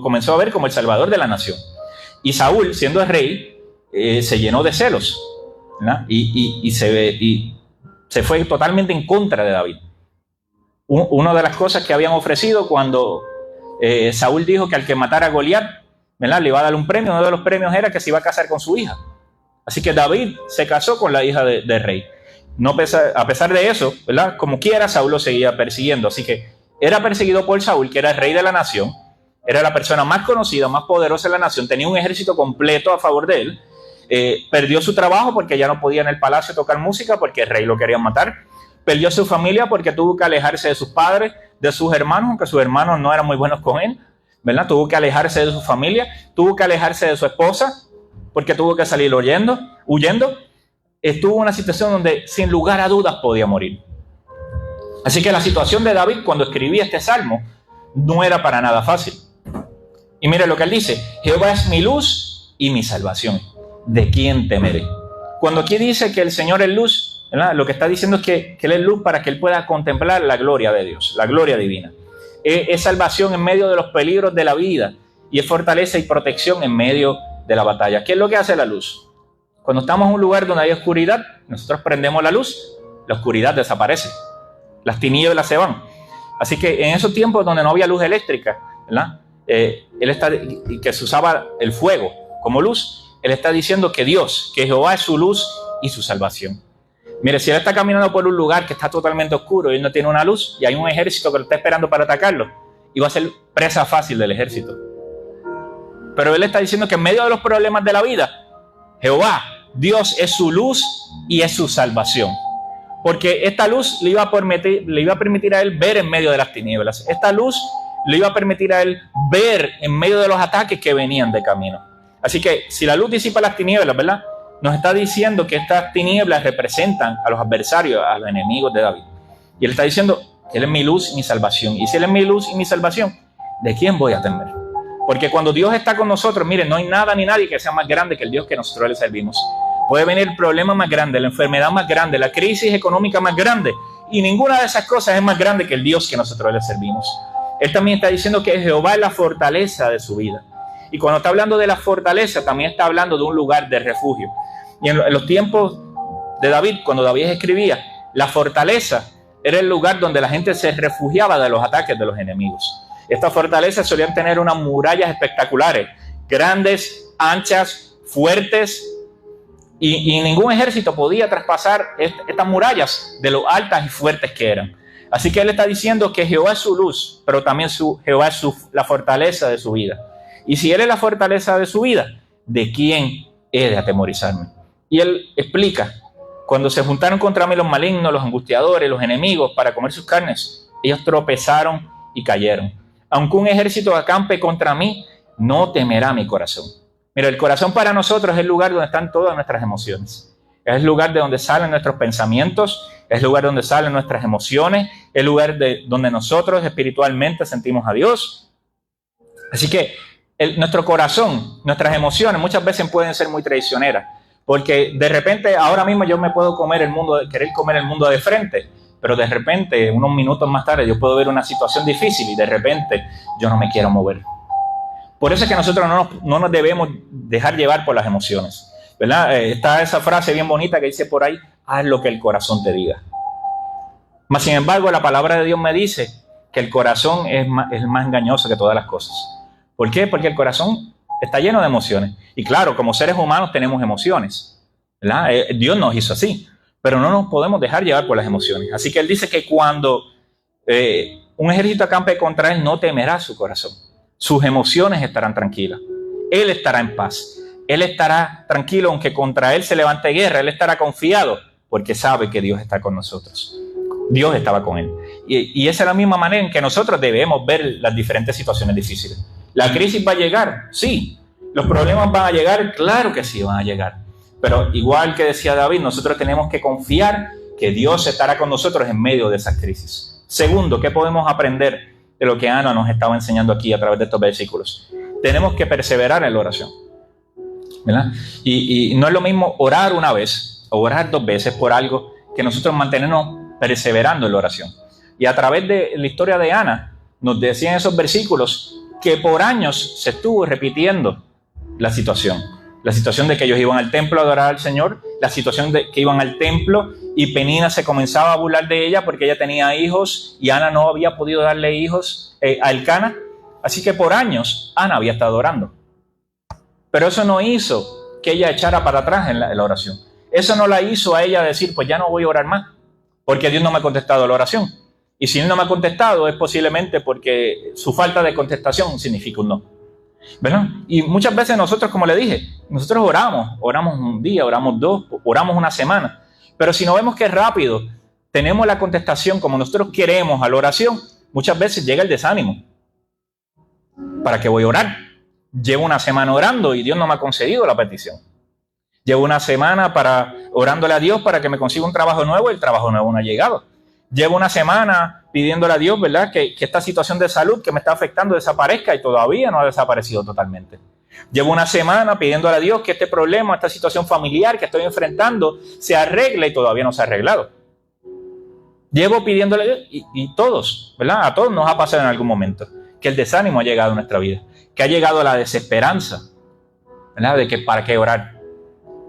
comenzó a ver como el salvador de la nación. Y Saúl, siendo el rey, se llenó de celos, ¿verdad?, y se fue totalmente en contra de David. Una de las cosas que habían ofrecido cuando Saúl dijo que al que matara a Goliat, ¿verdad?, le iba a dar un premio, uno de los premios era que se iba a casar con su hija. Así que David se casó con la hija del rey. A pesar de eso, ¿verdad?, como quiera, Saúl lo seguía persiguiendo. Así que era perseguido por Saúl, que era el rey de la nación, era la persona más conocida, más poderosa de la nación, tenía un ejército completo a favor de él. Perdió su trabajo porque ya no podía en el palacio tocar música porque el rey lo quería matar. Perdió su familia porque tuvo que alejarse de sus padres, de sus hermanos, aunque sus hermanos no eran muy buenos con él, ¿verdad? Tuvo que alejarse de su familia, tuvo que alejarse de su esposa porque tuvo que salir huyendo. estuvo en una situación donde sin lugar a dudas podía morir. Así que la situación de David cuando escribía este salmo no era para nada fácil. Y mire lo que él dice: Jehová es mi luz y mi salvación. ¿De quién temeré? Cuando aquí dice que el Señor es luz, ¿verdad? Lo que está diciendo es que Él es luz para que Él pueda contemplar la gloria de Dios, la gloria divina. Es salvación en medio de los peligros de la vida y es fortaleza y protección en medio de la batalla. ¿Qué es lo que hace la luz? Cuando estamos en un lugar donde hay oscuridad, nosotros prendemos la luz, la oscuridad desaparece, las tinieblas se van. Así que en esos tiempos donde no había luz eléctrica, ¿verdad? Y que se usaba el fuego como luz, Él está diciendo que Dios, que Jehová es su luz y su salvación. Mire, si Él está caminando por un lugar que está totalmente oscuro y Él no tiene una luz y hay un ejército que lo está esperando para atacarlo, y va a ser presa fácil del ejército. Pero Él está diciendo que en medio de los problemas de la vida, Jehová, Dios es su luz y es su salvación. Porque esta luz le iba a permitir a Él ver en medio de las tinieblas. Esta luz le iba a permitir a Él ver en medio de los ataques que venían de camino. Así que si la luz disipa las tinieblas, ¿verdad? Nos está diciendo que estas tinieblas representan a los adversarios, a los enemigos de David. Y Él está diciendo que Él es mi luz y mi salvación. Y si Él es mi luz y mi salvación, ¿de quién voy a temer? Porque cuando Dios está con nosotros, miren, no hay nada ni nadie que sea más grande que el Dios que nosotros le servimos. Puede venir el problema más grande, la enfermedad más grande, la crisis económica más grande, y ninguna de esas cosas es más grande que el Dios que nosotros le servimos. Él también está diciendo que Jehová es la fortaleza de su vida. Y cuando está hablando de la fortaleza, también está hablando de un lugar de refugio. Y en los tiempos de David, cuando David escribía, la fortaleza era el lugar donde la gente se refugiaba de los ataques de los enemigos. Estas fortalezas solían tener unas murallas espectaculares, grandes, anchas, fuertes, y ningún ejército podía traspasar estas murallas de lo altas y fuertes que eran. Así que Él está diciendo que Jehová es su luz, pero también Jehová es la fortaleza de su vida. Y si Él es la fortaleza de su vida, ¿de quién he de atemorizarme? Y Él explica: cuando se juntaron contra mí los malignos, los angustiadores, los enemigos para comer sus carnes, ellos tropezaron y cayeron. Aunque un ejército acampe contra mí, no temerá mi corazón. Mira, el corazón para nosotros es el lugar donde están todas nuestras emociones. Es el lugar de donde salen nuestros pensamientos, es el lugar donde salen nuestras emociones, es el lugar donde nosotros espiritualmente sentimos a Dios. Así que nuestro corazón, nuestras emociones muchas veces pueden ser muy traicioneras, porque de repente ahora mismo yo me puedo querer comer el mundo de frente, pero de repente unos minutos más tarde yo puedo ver una situación difícil y de repente yo no me quiero mover. Por eso es que nosotros no nos debemos dejar llevar por las emociones, ¿verdad? Está esa frase bien bonita que dice por ahí: haz lo que el corazón te diga. Mas sin embargo, la palabra de Dios me dice que el corazón es más engañoso que todas las cosas. ¿Por qué? Porque el corazón está lleno de emociones. Y claro, como seres humanos tenemos emociones, ¿verdad? Dios nos hizo así, pero no nos podemos dejar llevar por las emociones. Así que Él dice que cuando un ejército acampe contra Él, no temerá su corazón. Sus emociones estarán tranquilas. Él estará en paz. Él estará tranquilo aunque contra Él se levante guerra. Él estará confiado porque sabe que Dios está con nosotros. Dios estaba con Él. Y esa es la misma manera en que nosotros debemos ver las diferentes situaciones difíciles. ¿La crisis va a llegar? Sí. ¿Los problemas van a llegar? Claro que sí van a llegar. Pero igual que decía David, nosotros tenemos que confiar que Dios estará con nosotros en medio de esas crisis. Segundo, ¿qué podemos aprender de lo que Ana nos estaba enseñando aquí a través de estos versículos? Tenemos que perseverar en la oración, ¿verdad? Y no es lo mismo orar una vez o orar 2 veces por algo que nosotros mantenernos perseverando en la oración. Y a través de la historia de Ana nos decían esos versículos que por años se estuvo repitiendo la situación de que ellos iban al templo a adorar al Señor, la situación de que iban al templo y Penina se comenzaba a burlar de ella porque ella tenía hijos y Ana no había podido darle hijos a Elcana. Así que por años Ana había estado orando. Pero eso no hizo que ella echara para atrás en la oración. Eso no la hizo a ella decir, pues ya no voy a orar más, porque Dios no me ha contestado la oración. Y si Él no me ha contestado es posiblemente porque su falta de contestación significa un no, ¿verdad? Y muchas veces nosotros, como le dije, nosotros oramos un día, oramos 2, oramos una semana. Pero si no vemos que rápido tenemos la contestación como nosotros queremos a la oración, muchas veces llega el desánimo. ¿Para qué voy a orar? Llevo una semana orando y Dios no me ha concedido la petición. Llevo una semana orándole a Dios para que me consiga un trabajo nuevo y el trabajo nuevo no ha llegado. Llevo una semana pidiéndole a Dios, ¿verdad?, que esta situación de salud que me está afectando desaparezca y todavía no ha desaparecido totalmente. Llevo una semana pidiéndole a Dios que este problema, esta situación familiar que estoy enfrentando se arregle y todavía no se ha arreglado. Llevo pidiéndole a Dios y todos, ¿verdad?, a todos nos ha pasado en algún momento que el desánimo ha llegado a nuestra vida, que ha llegado la desesperanza, ¿verdad?, de que para qué orar.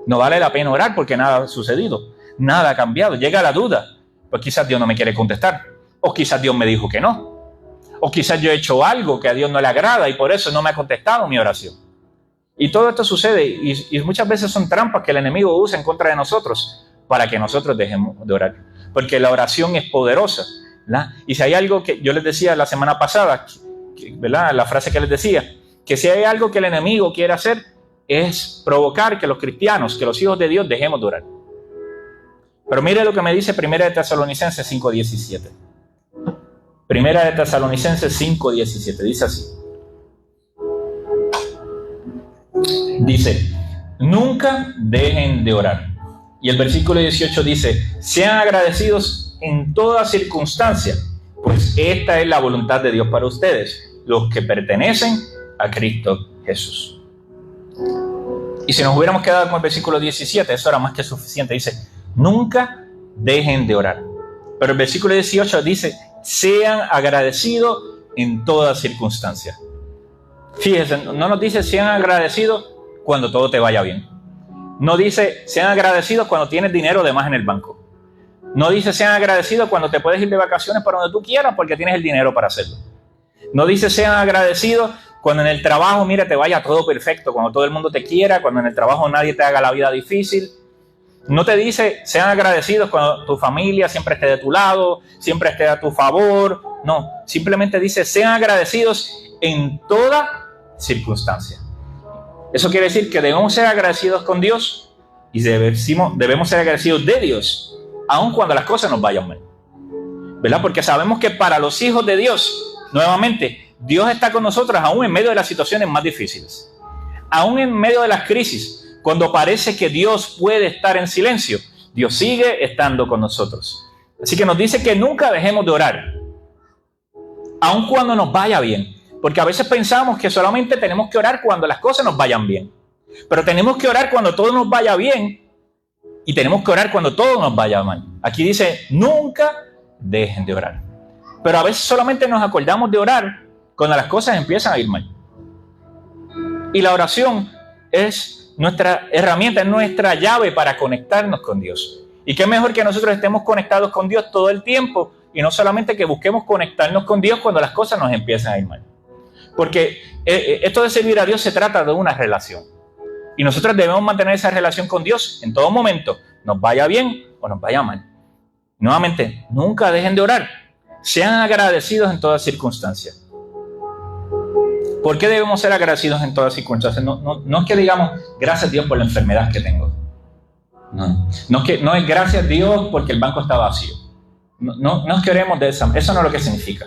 No vale la pena orar porque nada ha sucedido, nada ha cambiado. Llega la duda, pues quizás Dios no me quiere contestar, o quizás Dios me dijo que no, o quizás yo he hecho algo que a Dios no le agrada y por eso no me ha contestado mi oración. Y todo esto sucede y muchas veces son trampas que el enemigo usa en contra de nosotros para que nosotros dejemos de orar, porque la oración es poderosa, ¿verdad? Y si hay algo que yo les decía la semana pasada, ¿verdad?, la frase que les decía, que si hay algo que el enemigo quiere hacer es provocar que los cristianos, que los hijos de Dios dejemos de orar. Pero mire lo que me dice 1 de Tesalonicenses 5:17. 1 de Tesalonicenses 5:17, dice así. Dice, nunca dejen de orar. Y el versículo 18 dice, sean agradecidos en toda circunstancia, pues esta es la voluntad de Dios para ustedes, los que pertenecen a Cristo Jesús. Y si nos hubiéramos quedado con el versículo 17, eso era más que suficiente. Dice, nunca dejen de orar. Pero el versículo 18 dice, sean agradecidos en toda circunstancia. Fíjense, no nos dice sean agradecidos cuando todo te vaya bien. No dice sean agradecidos cuando tienes dinero de más en el banco. No dice sean agradecidos cuando te puedes ir de vacaciones para donde tú quieras porque tienes el dinero para hacerlo. No dice sean agradecidos cuando en el trabajo, mira, te vaya todo perfecto, cuando todo el mundo te quiera, cuando en el trabajo nadie te haga la vida difícil. No te dice, sean agradecidos cuando tu familia siempre esté de tu lado, siempre esté a tu favor. No, simplemente dice, sean agradecidos en toda circunstancia. Eso quiere decir que debemos ser agradecidos con Dios y debemos ser agradecidos de Dios, aun cuando las cosas nos vayan mal, ¿verdad? Porque sabemos que para los hijos de Dios, nuevamente, Dios está con nosotros aún en medio de las situaciones más difíciles, aún en medio de las crisis, cuando parece que Dios puede estar en silencio, Dios sigue estando con nosotros. Así que nos dice que nunca dejemos de orar, aun cuando nos vaya bien, porque a veces pensamos que solamente tenemos que orar cuando las cosas nos vayan bien, pero tenemos que orar cuando todo nos vaya bien y tenemos que orar cuando todo nos vaya mal. Aquí dice, nunca dejen de orar. Pero a veces solamente nos acordamos de orar cuando las cosas empiezan a ir mal. Y la oración es nuestra herramienta, es nuestra llave para conectarnos con Dios. Y qué mejor que nosotros estemos conectados con Dios todo el tiempo y no solamente que busquemos conectarnos con Dios cuando las cosas nos empiezan a ir mal. Porque esto de servir a Dios se trata de una relación. Y nosotros debemos mantener esa relación con Dios en todo momento, nos vaya bien o nos vaya mal. Nuevamente, nunca dejen de orar. Sean agradecidos en todas circunstancias. ¿Por qué debemos ser agradecidos en todas circunstancias? No es que digamos, gracias a Dios por la enfermedad que tengo. No es gracias a Dios porque el banco está vacío. No es que oremos de esa. Eso no es lo que significa.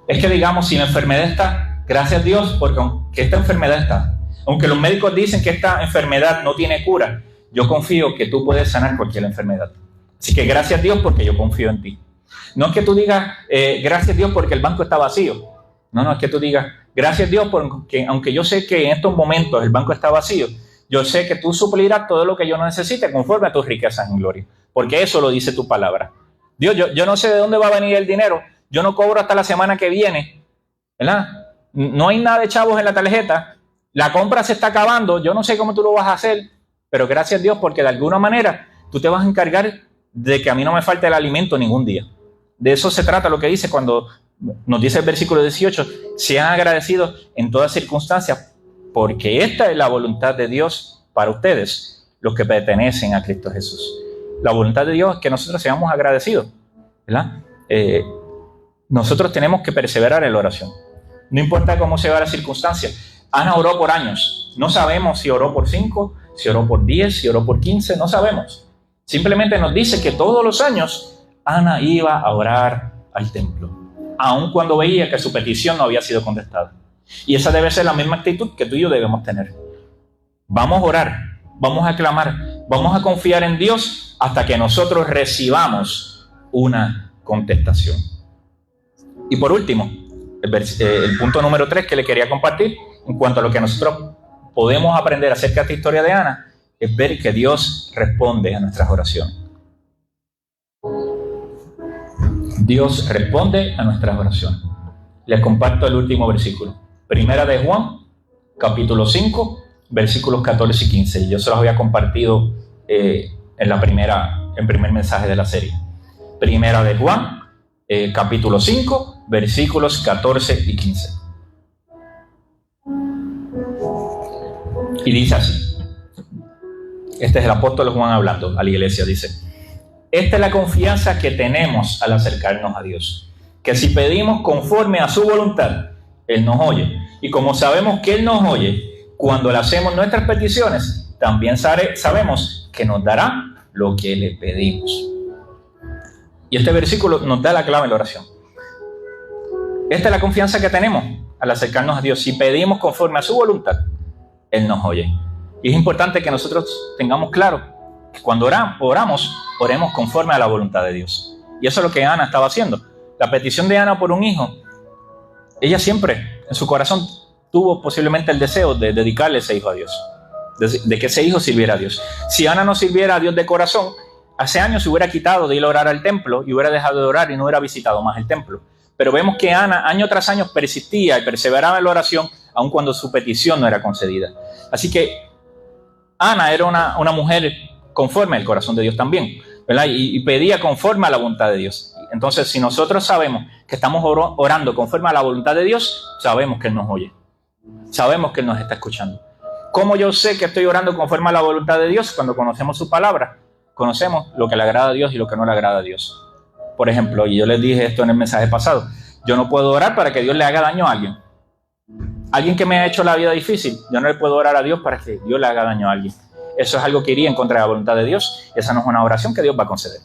Es que digamos, si la enfermedad está, gracias a Dios porque aunque esta enfermedad está, aunque los médicos dicen que esta enfermedad no tiene cura, yo confío que tú puedes sanar cualquier enfermedad. Así que gracias a Dios porque yo confío en ti. No es que tú digas, gracias a Dios porque el banco está vacío. No, es que tú digas, gracias a Dios porque aunque yo sé que en estos momentos el banco está vacío, yo sé que tú suplirás todo lo que yo necesite conforme a tus riquezas en gloria. Porque eso lo dice tu palabra. Dios, yo no sé de dónde va a venir el dinero. Yo no cobro hasta la semana que viene, ¿verdad? No hay nada de chavos en la tarjeta. La compra se está acabando. Yo no sé cómo tú lo vas a hacer, pero gracias a Dios porque de alguna manera tú te vas a encargar de que a mí no me falte el alimento ningún día. De eso se trata lo que dice cuando nos dice el versículo 18, sean agradecidos en todas circunstancias, porque esta es la voluntad de Dios para ustedes, los que pertenecen a Cristo Jesús. La voluntad de Dios es que nosotros seamos agradecidos, ¿verdad? Nosotros tenemos que perseverar en la oración. No importa cómo se va la circunstancia. Ana oró por años. No sabemos si oró por 5, si oró por 10, si oró por 15, no sabemos. Simplemente nos dice que todos los años Ana iba a orar al templo, aun cuando veía que su petición no había sido contestada. Y esa debe ser la misma actitud que tú y yo debemos tener. Vamos a orar, vamos a clamar, vamos a confiar en Dios hasta que nosotros recibamos una contestación. Y por último, el punto número 3 que le quería compartir en cuanto a lo que nosotros podemos aprender acerca de esta historia de Ana, es ver que Dios responde a nuestras oraciones. Dios responde a nuestras oraciones. Les comparto el último versículo. Primera de Juan, capítulo 5, versículos 14 y 15. Yo se los había compartido en el primer mensaje de la serie. Primera de Juan, capítulo 5, versículos 14 y 15. Y dice así. Este es el apóstol Juan hablando a la iglesia. Dice: esta es la confianza que tenemos al acercarnos a Dios, que si pedimos conforme a su voluntad, Él nos oye. Y como sabemos que Él nos oye, cuando le hacemos nuestras peticiones, también sabemos que nos dará lo que le pedimos. Y este versículo nos da la clave en la oración. Esta es la confianza que tenemos al acercarnos a Dios. Si pedimos conforme a su voluntad, Él nos oye. Y es importante que nosotros tengamos claro que cuando oramos, oremos conforme a la voluntad de Dios. Y eso es lo que Ana estaba haciendo. La petición de Ana por un hijo, ella siempre en su corazón tuvo posiblemente el deseo de dedicarle ese hijo a Dios, de que ese hijo sirviera a Dios. Si Ana no sirviera a Dios de corazón, hace años se hubiera quitado de ir a orar al templo y hubiera dejado de orar y no hubiera visitado más el templo. Pero vemos que Ana año tras año persistía y perseveraba en la oración, aun cuando su petición no era concedida. Así que Ana era una mujer conforme al corazón de Dios también, ¿verdad? Y pedía conforme a la voluntad de Dios. Entonces, si nosotros sabemos que estamos orando conforme a la voluntad de Dios, sabemos que Él nos oye. Sabemos que Él nos está escuchando. ¿Cómo yo sé que estoy orando conforme a la voluntad de Dios? Cuando conocemos su palabra, conocemos lo que le agrada a Dios y lo que no le agrada a Dios. Por ejemplo, y yo les dije esto en el mensaje pasado, yo no puedo orar para que Dios le haga daño a alguien. Alguien que me ha hecho la vida difícil, yo no le puedo orar a Dios para que Dios le haga daño a alguien. Eso es algo que iría en contra de la voluntad de Dios. Esa no es una oración que Dios va a conceder.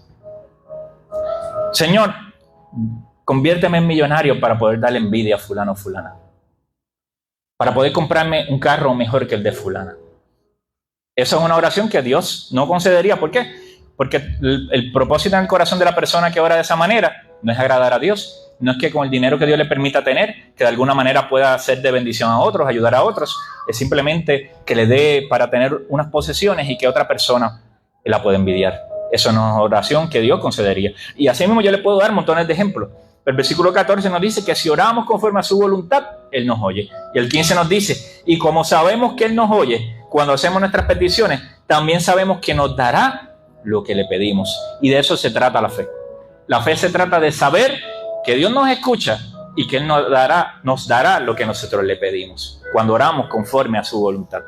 Señor, conviérteme en millonario para poder darle envidia a fulano o fulana. Para poder comprarme un carro mejor que el de fulana. Esa es una oración que Dios no concedería. ¿Por qué? Porque el propósito en el corazón de la persona que ora de esa manera no es agradar a Dios. No es que con el dinero que Dios le permita tener, que de alguna manera pueda ser de bendición a otros, ayudar a otros. Es simplemente que le dé para tener unas posesiones y que otra persona la pueda envidiar. Eso no es oración que Dios concedería. Y así mismo yo le puedo dar montones de ejemplos. El versículo 14 nos dice que si oramos conforme a su voluntad, Él nos oye. Y el 15 nos dice, y como sabemos que Él nos oye, cuando hacemos nuestras peticiones, también sabemos que nos dará lo que le pedimos. Y de eso se trata la fe. La fe se trata de saber que Dios nos escucha y que Él nos dará lo que nosotros le pedimos cuando oramos conforme a su voluntad.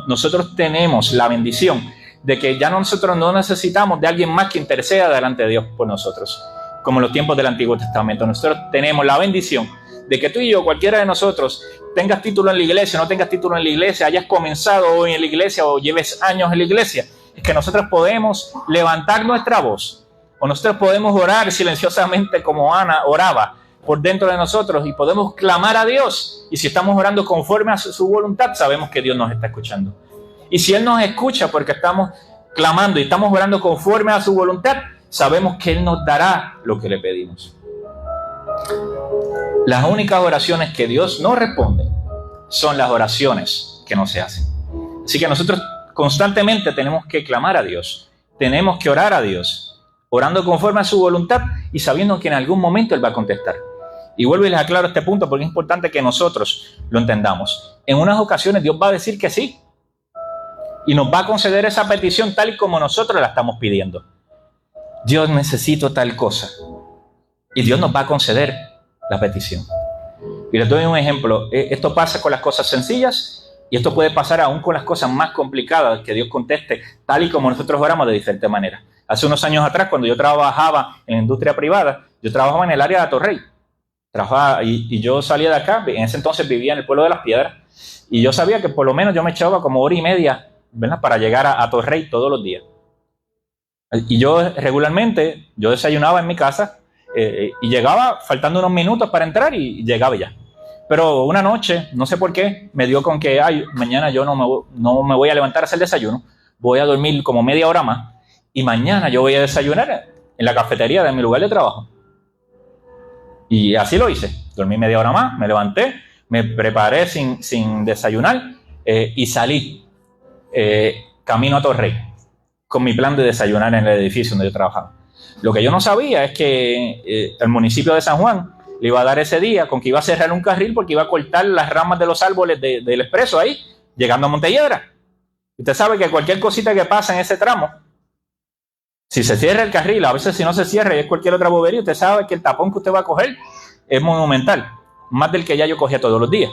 Nosotros tenemos la bendición de que ya nosotros no necesitamos de alguien más que interceda delante de Dios por nosotros, como en los tiempos del Antiguo Testamento. Nosotros tenemos la bendición de que tú y yo, cualquiera de nosotros, tengas título en la iglesia, no tengas título en la iglesia, hayas comenzado hoy en la iglesia o lleves años en la iglesia, es que nosotros podemos levantar nuestra voz. O nosotros podemos orar silenciosamente como Ana oraba por dentro de nosotros y podemos clamar a Dios. Y si estamos orando conforme a su voluntad, sabemos que Dios nos está escuchando. Y si Él nos escucha porque estamos clamando y estamos orando conforme a su voluntad, sabemos que Él nos dará lo que le pedimos. Las únicas oraciones que Dios no responde son las oraciones que no se hacen. Así que nosotros constantemente tenemos que clamar a Dios, tenemos que orar a Dios, orando conforme a su voluntad y sabiendo que en algún momento Él va a contestar. Y vuelvo y les aclaro este punto porque es importante que nosotros lo entendamos. En unas ocasiones Dios va a decir que sí y nos va a conceder esa petición tal y como nosotros la estamos pidiendo. Dios, necesito tal cosa. Y Dios nos va a conceder la petición. Y les doy un ejemplo. Esto pasa con las cosas sencillas y esto puede pasar aún con las cosas más complicadas, que Dios conteste tal y como nosotros oramos de diferentes maneras. Hace unos años atrás, cuando yo trabajaba en la industria privada, yo trabajaba en el área de Atorrey. Y yo salía de acá, en ese entonces vivía en el pueblo de Las Piedras, y yo sabía que por lo menos yo me echaba como hora y media, ¿verdad?, para llegar a Atorrey todos los días. Y yo regularmente, desayunaba en mi casa y llegaba faltando unos minutos para entrar y llegaba ya. Pero una noche, no sé por qué, me dio con que mañana yo no me voy a levantar a hacer desayuno, voy a dormir como media hora más y mañana yo voy a desayunar en la cafetería de mi lugar de trabajo. Y así lo hice. Dormí media hora más, me levanté, me preparé sin desayunar y salí camino a Torrey con mi plan de desayunar en el edificio donde yo trabajaba. Lo que yo no sabía es que el municipio de San Juan le iba a dar ese día con que iba a cerrar un carril porque iba a cortar las ramas de los árboles del expreso ahí, llegando a Montelledra. Usted sabe que cualquier cosita que pasa en ese tramo, si se cierra el carril, a veces si no se cierra y es cualquier otra bobería, usted sabe que el tapón que usted va a coger es monumental, más del que ya yo cogía todos los días.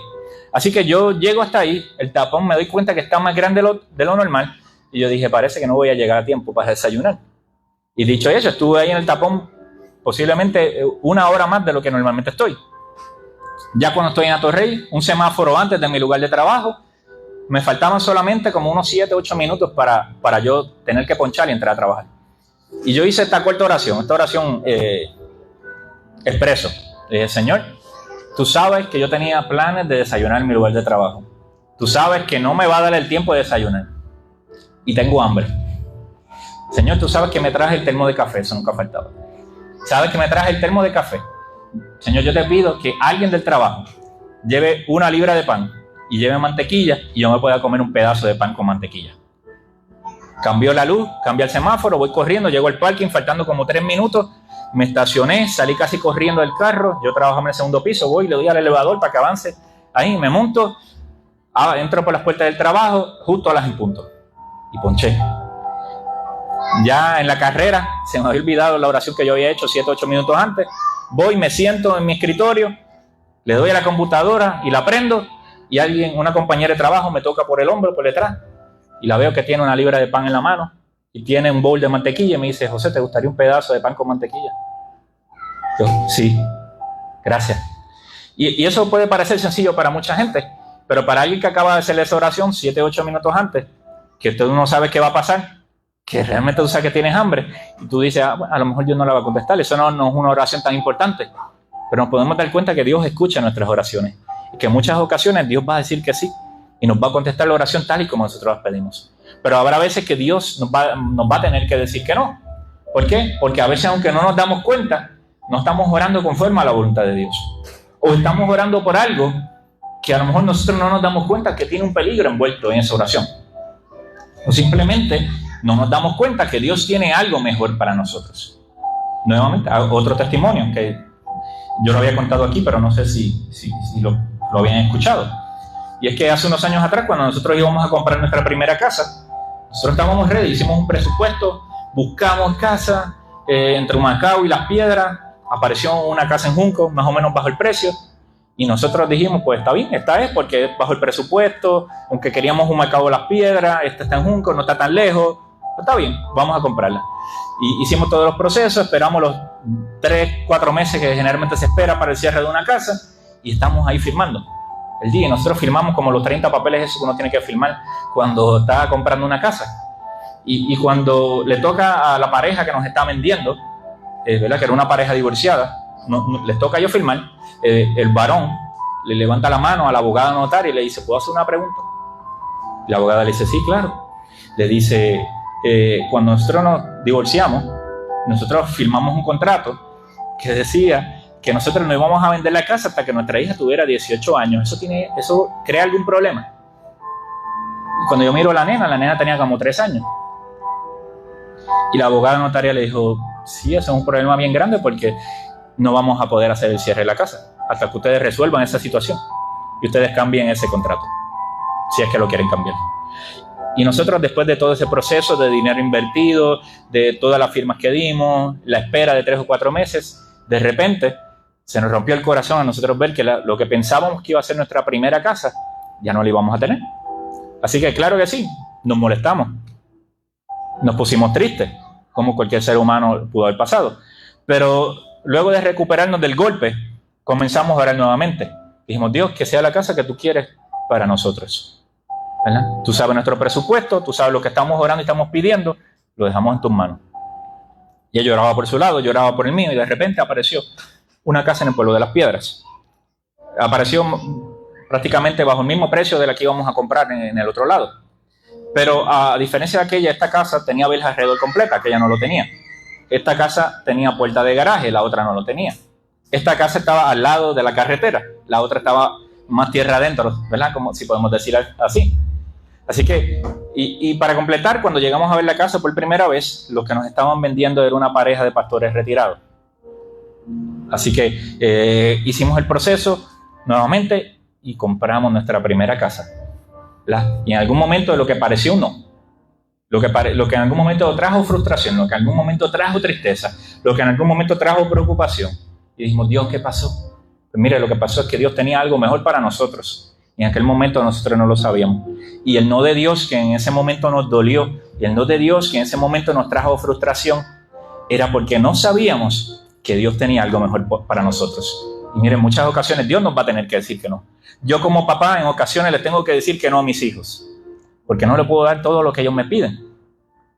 Así que yo llego hasta ahí, el tapón me doy cuenta que está más grande de lo normal y yo dije, parece que no voy a llegar a tiempo para desayunar. Y dicho eso, estuve ahí en el tapón posiblemente una hora más de lo que normalmente estoy. Ya cuando estoy en Atorrey, un semáforo antes de mi lugar de trabajo, me faltaban solamente como unos 7, 8 minutos para yo tener que ponchar y entrar a trabajar. Y yo hice esta oración expreso. Le dije, Señor, tú sabes que yo tenía planes de desayunar en mi lugar de trabajo. Tú sabes que no me va a dar el tiempo de desayunar. Y tengo hambre. Señor, tú sabes que me traje el termo de café, eso nunca faltaba. Sabes que me traje el termo de café. Señor, yo te pido que alguien del trabajo lleve 1 libra de pan y lleve mantequilla y yo me pueda comer un pedazo de pan con mantequilla. Cambió la luz, cambió el semáforo, voy corriendo, llego al parking, faltando como 3 minutos, me estacioné, salí casi corriendo del carro, yo trabajaba en el segundo piso, voy, le doy al elevador para que avance, ahí me monto, entro por las puertas del trabajo, justo a las en punto, y ponché. Ya en la carrera, se me había olvidado la oración que yo había hecho 7, 8 minutos antes, voy, me siento en mi escritorio, le doy a la computadora y la prendo, y una compañera de trabajo me toca por el hombro, por detrás, y la veo que tiene 1 libra de pan en la mano y tiene un bowl de mantequilla y me dice, José, ¿te gustaría un pedazo de pan con mantequilla? Yo, sí, gracias. Y eso puede parecer sencillo para mucha gente, pero para alguien que acaba de hacer esa oración 7, 8 minutos antes, que usted no sabe qué va a pasar, que realmente tú sabes que tienes hambre, y tú dices, bueno, a lo mejor Dios no la va a contestar, eso no es una oración tan importante, pero nos podemos dar cuenta que Dios escucha nuestras oraciones, y que en muchas ocasiones Dios va a decir que sí, y nos va a contestar la oración tal y como nosotros la pedimos. Pero habrá veces que Dios nos va a tener que decir que no. ¿Por qué? Porque a veces, aunque no nos damos cuenta, no estamos orando conforme a la voluntad de Dios. O estamos orando por algo que a lo mejor nosotros no nos damos cuenta que tiene un peligro envuelto en esa oración. O simplemente no nos damos cuenta que Dios tiene algo mejor para nosotros. Nuevamente, otro testimonio que yo lo había contado aquí, pero no sé si lo habían escuchado. Y es que hace unos años atrás, cuando nosotros íbamos a comprar nuestra primera casa, nosotros estábamos ready, hicimos un presupuesto, buscamos casa, entre Humacao y Las Piedras, apareció una casa en Junco, más o menos bajo el precio, y nosotros dijimos, pues está bien, esta es porque es bajo el presupuesto, aunque queríamos Humacao o Las Piedras, esta está en Junco, no está tan lejos, está bien, vamos a comprarla. Y hicimos todos los procesos, esperamos los 3, 4 meses que generalmente se espera para el cierre de una casa, y estamos ahí firmando. El día, nosotros firmamos como los 30 papeles esos que uno tiene que firmar cuando está comprando una casa. Y cuando le toca a la pareja que nos está vendiendo, ¿verdad? Que era una pareja divorciada, les toca a ellos firmar, el varón le levanta la mano a la abogada notaria y le dice, ¿puedo hacer una pregunta? Y la abogada le dice, sí, claro. Le dice, cuando nosotros nos divorciamos, nosotros firmamos un contrato que decía que nosotros no íbamos a vender la casa hasta que nuestra hija tuviera 18 años. ¿Eso crea algún problema? Cuando yo miro a la nena tenía como 3 años. Y la abogada notaria le dijo, sí, eso es un problema bien grande porque no vamos a poder hacer el cierre de la casa hasta que ustedes resuelvan esa situación y ustedes cambien ese contrato, si es que lo quieren cambiar. Y nosotros, después de todo ese proceso de dinero invertido, de todas las firmas que dimos, la espera de 3 o 4 meses, de repente se nos rompió el corazón a nosotros ver que lo que pensábamos que iba a ser nuestra primera casa, ya no la íbamos a tener. Así que claro que sí, nos molestamos, nos pusimos tristes, como cualquier ser humano pudo haber pasado. Pero luego de recuperarnos del golpe, comenzamos a orar nuevamente. Dijimos, Dios, que sea la casa que tú quieres para nosotros, ¿verdad? Tú sabes nuestro presupuesto, tú sabes lo que estamos orando y estamos pidiendo, lo dejamos en tus manos. Y ella lloraba por su lado, lloraba por el mío, y de repente apareció una casa en el pueblo de Las Piedras. Apareció prácticamente bajo el mismo precio de la que íbamos a comprar en el otro lado. Pero a diferencia de aquella, esta casa tenía verja alrededor completa, aquella no lo tenía. Esta casa tenía puerta de garaje, la otra no lo tenía. Esta casa estaba al lado de la carretera, la otra estaba más tierra adentro, ¿verdad? Como si podemos decir así. Así que, y para completar, cuando llegamos a ver la casa por primera vez, lo que nos estaban vendiendo era una pareja de pastores retirados. Así que hicimos el proceso nuevamente y compramos nuestra primera casa. Y en algún momento lo que pareció un no, lo que en algún momento trajo frustración, lo que en algún momento trajo tristeza, lo que en algún momento trajo preocupación. Y dijimos, Dios, ¿qué pasó? Pues mire, lo que pasó es que Dios tenía algo mejor para nosotros. Y en aquel momento nosotros no lo sabíamos. Y el no de Dios, que en ese momento nos dolió, y el no de Dios, que en ese momento nos trajo frustración, era porque no sabíamos que Dios tenía algo mejor para nosotros. Y miren, en muchas ocasiones Dios nos va a tener que decir que no. Yo como papá en ocasiones les tengo que decir que no a mis hijos, porque no les puedo dar todo lo que ellos me piden.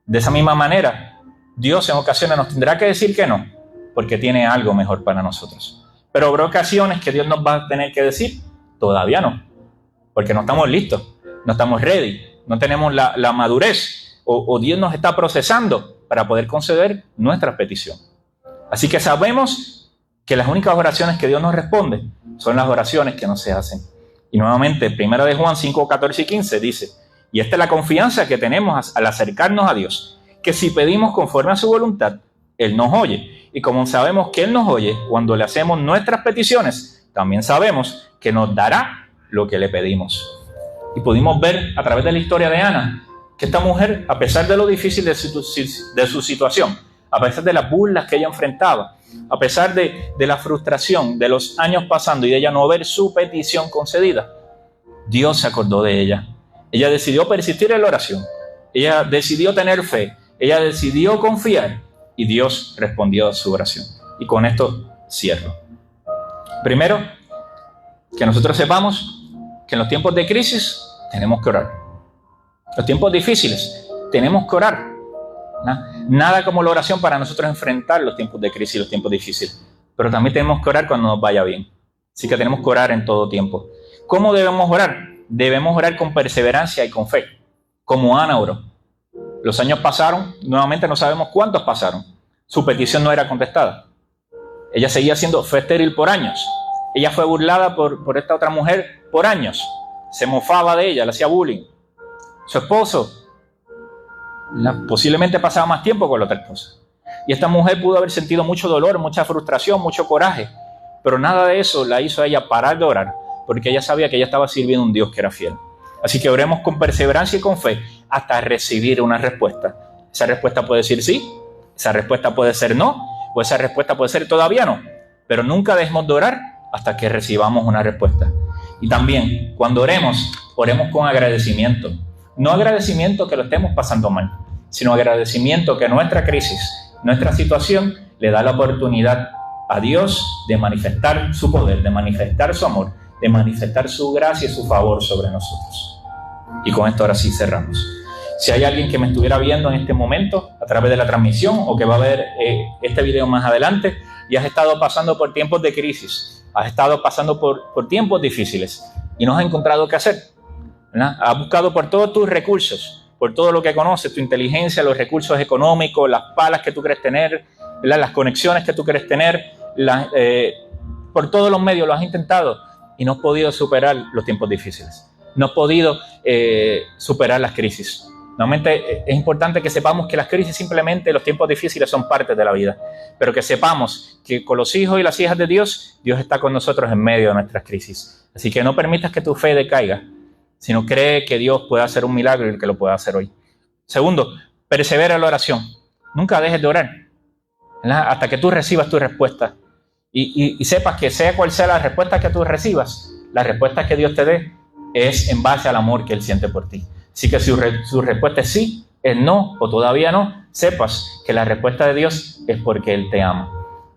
De esa misma manera, Dios en ocasiones nos tendrá que decir que no, porque tiene algo mejor para nosotros. Pero habrá ocasiones que Dios nos va a tener que decir, todavía no, porque no estamos listos, no estamos ready, no tenemos la madurez, o Dios nos está procesando para poder conceder nuestra petición. Así que sabemos que las únicas oraciones que Dios nos responde son las oraciones que no se hacen. Y nuevamente, 1 de Juan 5, 14 y 15 dice, y esta es la confianza que tenemos al acercarnos a Dios, que si pedimos conforme a su voluntad, Él nos oye. Y como sabemos que Él nos oye, cuando le hacemos nuestras peticiones, también sabemos que nos dará lo que le pedimos. Y pudimos ver a través de la historia de Ana, que esta mujer, a pesar de lo difícil de su situación, a pesar de las burlas que ella enfrentaba, a pesar de la frustración de los años pasando y de ella no ver su petición concedida, Dios se acordó de ella. Ella decidió persistir en la oración. Ella decidió tener fe. Ella decidió confiar y Dios respondió a su oración. Y con esto cierro. Primero, que nosotros sepamos que en los tiempos de crisis tenemos que orar. Los tiempos difíciles tenemos que orar. Nada como la oración para nosotros enfrentar los tiempos de crisis y los tiempos difíciles. Pero también tenemos que orar cuando nos vaya bien. Así que tenemos que orar en todo tiempo. ¿Cómo debemos orar? Debemos orar con perseverancia y con fe, como Ana oró. Los años pasaron, nuevamente no sabemos cuántos pasaron. Su petición no era contestada. Ella seguía siendo estéril por años. Ella fue burlada por esta otra mujer por años. Se mofaba de ella, le hacía bullying. Su esposo posiblemente pasaba más tiempo con la otra esposa. Y esta mujer pudo haber sentido mucho dolor, mucha frustración, mucho coraje. Pero nada de eso la hizo a ella parar de orar, porque ella sabía que ella estaba sirviendo a un Dios que era fiel. Así que oremos con perseverancia y con fe hasta recibir una respuesta. Esa respuesta puede decir sí, esa respuesta puede ser no, o esa respuesta puede ser todavía no. Pero nunca dejemos de orar hasta que recibamos una respuesta. Y también, cuando oremos, oremos con agradecimiento. No agradecimiento que lo estemos pasando mal, sino agradecimiento que nuestra crisis, nuestra situación, le da la oportunidad a Dios de manifestar su poder, de manifestar su amor, de manifestar su gracia y su favor sobre nosotros. Y con esto ahora sí cerramos. Si hay alguien que me estuviera viendo en este momento a través de la transmisión o que va a ver este video más adelante y has estado pasando por tiempos de crisis, has estado pasando por tiempos difíciles y no has encontrado qué hacer, ¿verdad? Has buscado por todos tus recursos, por todo lo que conoces, tu inteligencia, los recursos económicos, las palas que tú quieres tener, ¿verdad? Las conexiones que tú quieres tener, por todos los medios lo has intentado y no has podido superar los tiempos difíciles, no has podido superar las crisis. Normalmente es importante que sepamos que las crisis simplemente, los tiempos difíciles son parte de la vida, pero que sepamos que con los hijos y las hijas de Dios, Dios está con nosotros en medio de nuestras crisis. Así que no permitas que tu fe decaiga, sino cree que Dios puede hacer un milagro y el que lo puede hacer hoy. Segundo, persevera en la oración. Nunca dejes de orar, ¿verdad? Hasta que tú recibas tu respuesta. Y sepas que sea cual sea la respuesta que tú recibas, la respuesta que Dios te dé es en base al amor que Él siente por ti. Así que si su respuesta es sí, es no o todavía no, sepas que la respuesta de Dios es porque Él te ama.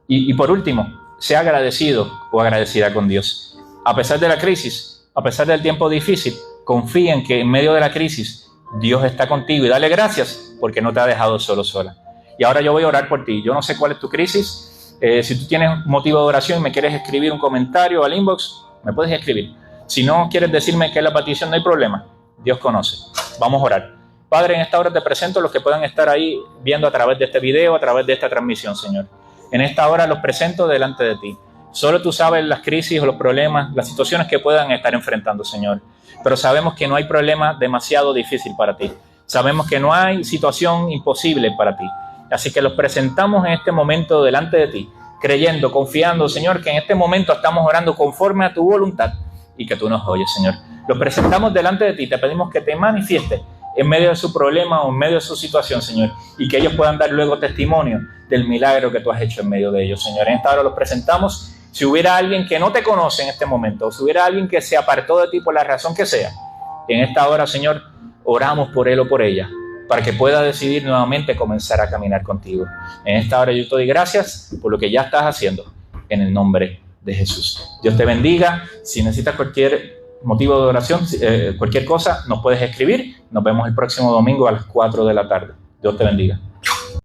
Y por último, sea agradecido o agradecida con Dios. A pesar de la crisis, a pesar del tiempo difícil, confía en que en medio de la crisis Dios está contigo y dale gracias porque no te ha dejado solo sola. Y ahora yo voy a orar por ti. Yo no sé cuál es tu crisis. Si tú tienes motivo de oración y me quieres escribir un comentario al inbox, me puedes escribir. Si no quieres decirme qué es la petición, no hay problema. Dios conoce. Vamos a orar. Padre, en esta hora te presento los que puedan estar ahí viendo a través de este video, a través de esta transmisión, Señor. En esta hora los presento delante de ti. Solo tú sabes las crisis o los problemas, las situaciones que puedan estar enfrentando, Señor. Pero sabemos que no hay problema demasiado difícil para ti. Sabemos que no hay situación imposible para ti. Así que los presentamos en este momento delante de ti, creyendo, confiando, Señor, que en este momento estamos orando conforme a tu voluntad y que tú nos oyes, Señor. Los presentamos delante de ti, te pedimos que te manifiestes en medio de su problema o en medio de su situación, Señor, y que ellos puedan dar luego testimonio del milagro que tú has hecho en medio de ellos, Señor. En esta hora los presentamos. Si hubiera alguien que no te conoce en este momento, o si hubiera alguien que se apartó de ti por la razón que sea, en esta hora, Señor, oramos por él o por ella, para que pueda decidir nuevamente comenzar a caminar contigo. En esta hora yo te doy gracias por lo que ya estás haciendo, en el nombre de Jesús. Dios te bendiga. Si necesitas cualquier motivo de oración, cualquier cosa, nos puedes escribir. Nos vemos el próximo domingo a las 4 de la tarde. Dios te bendiga.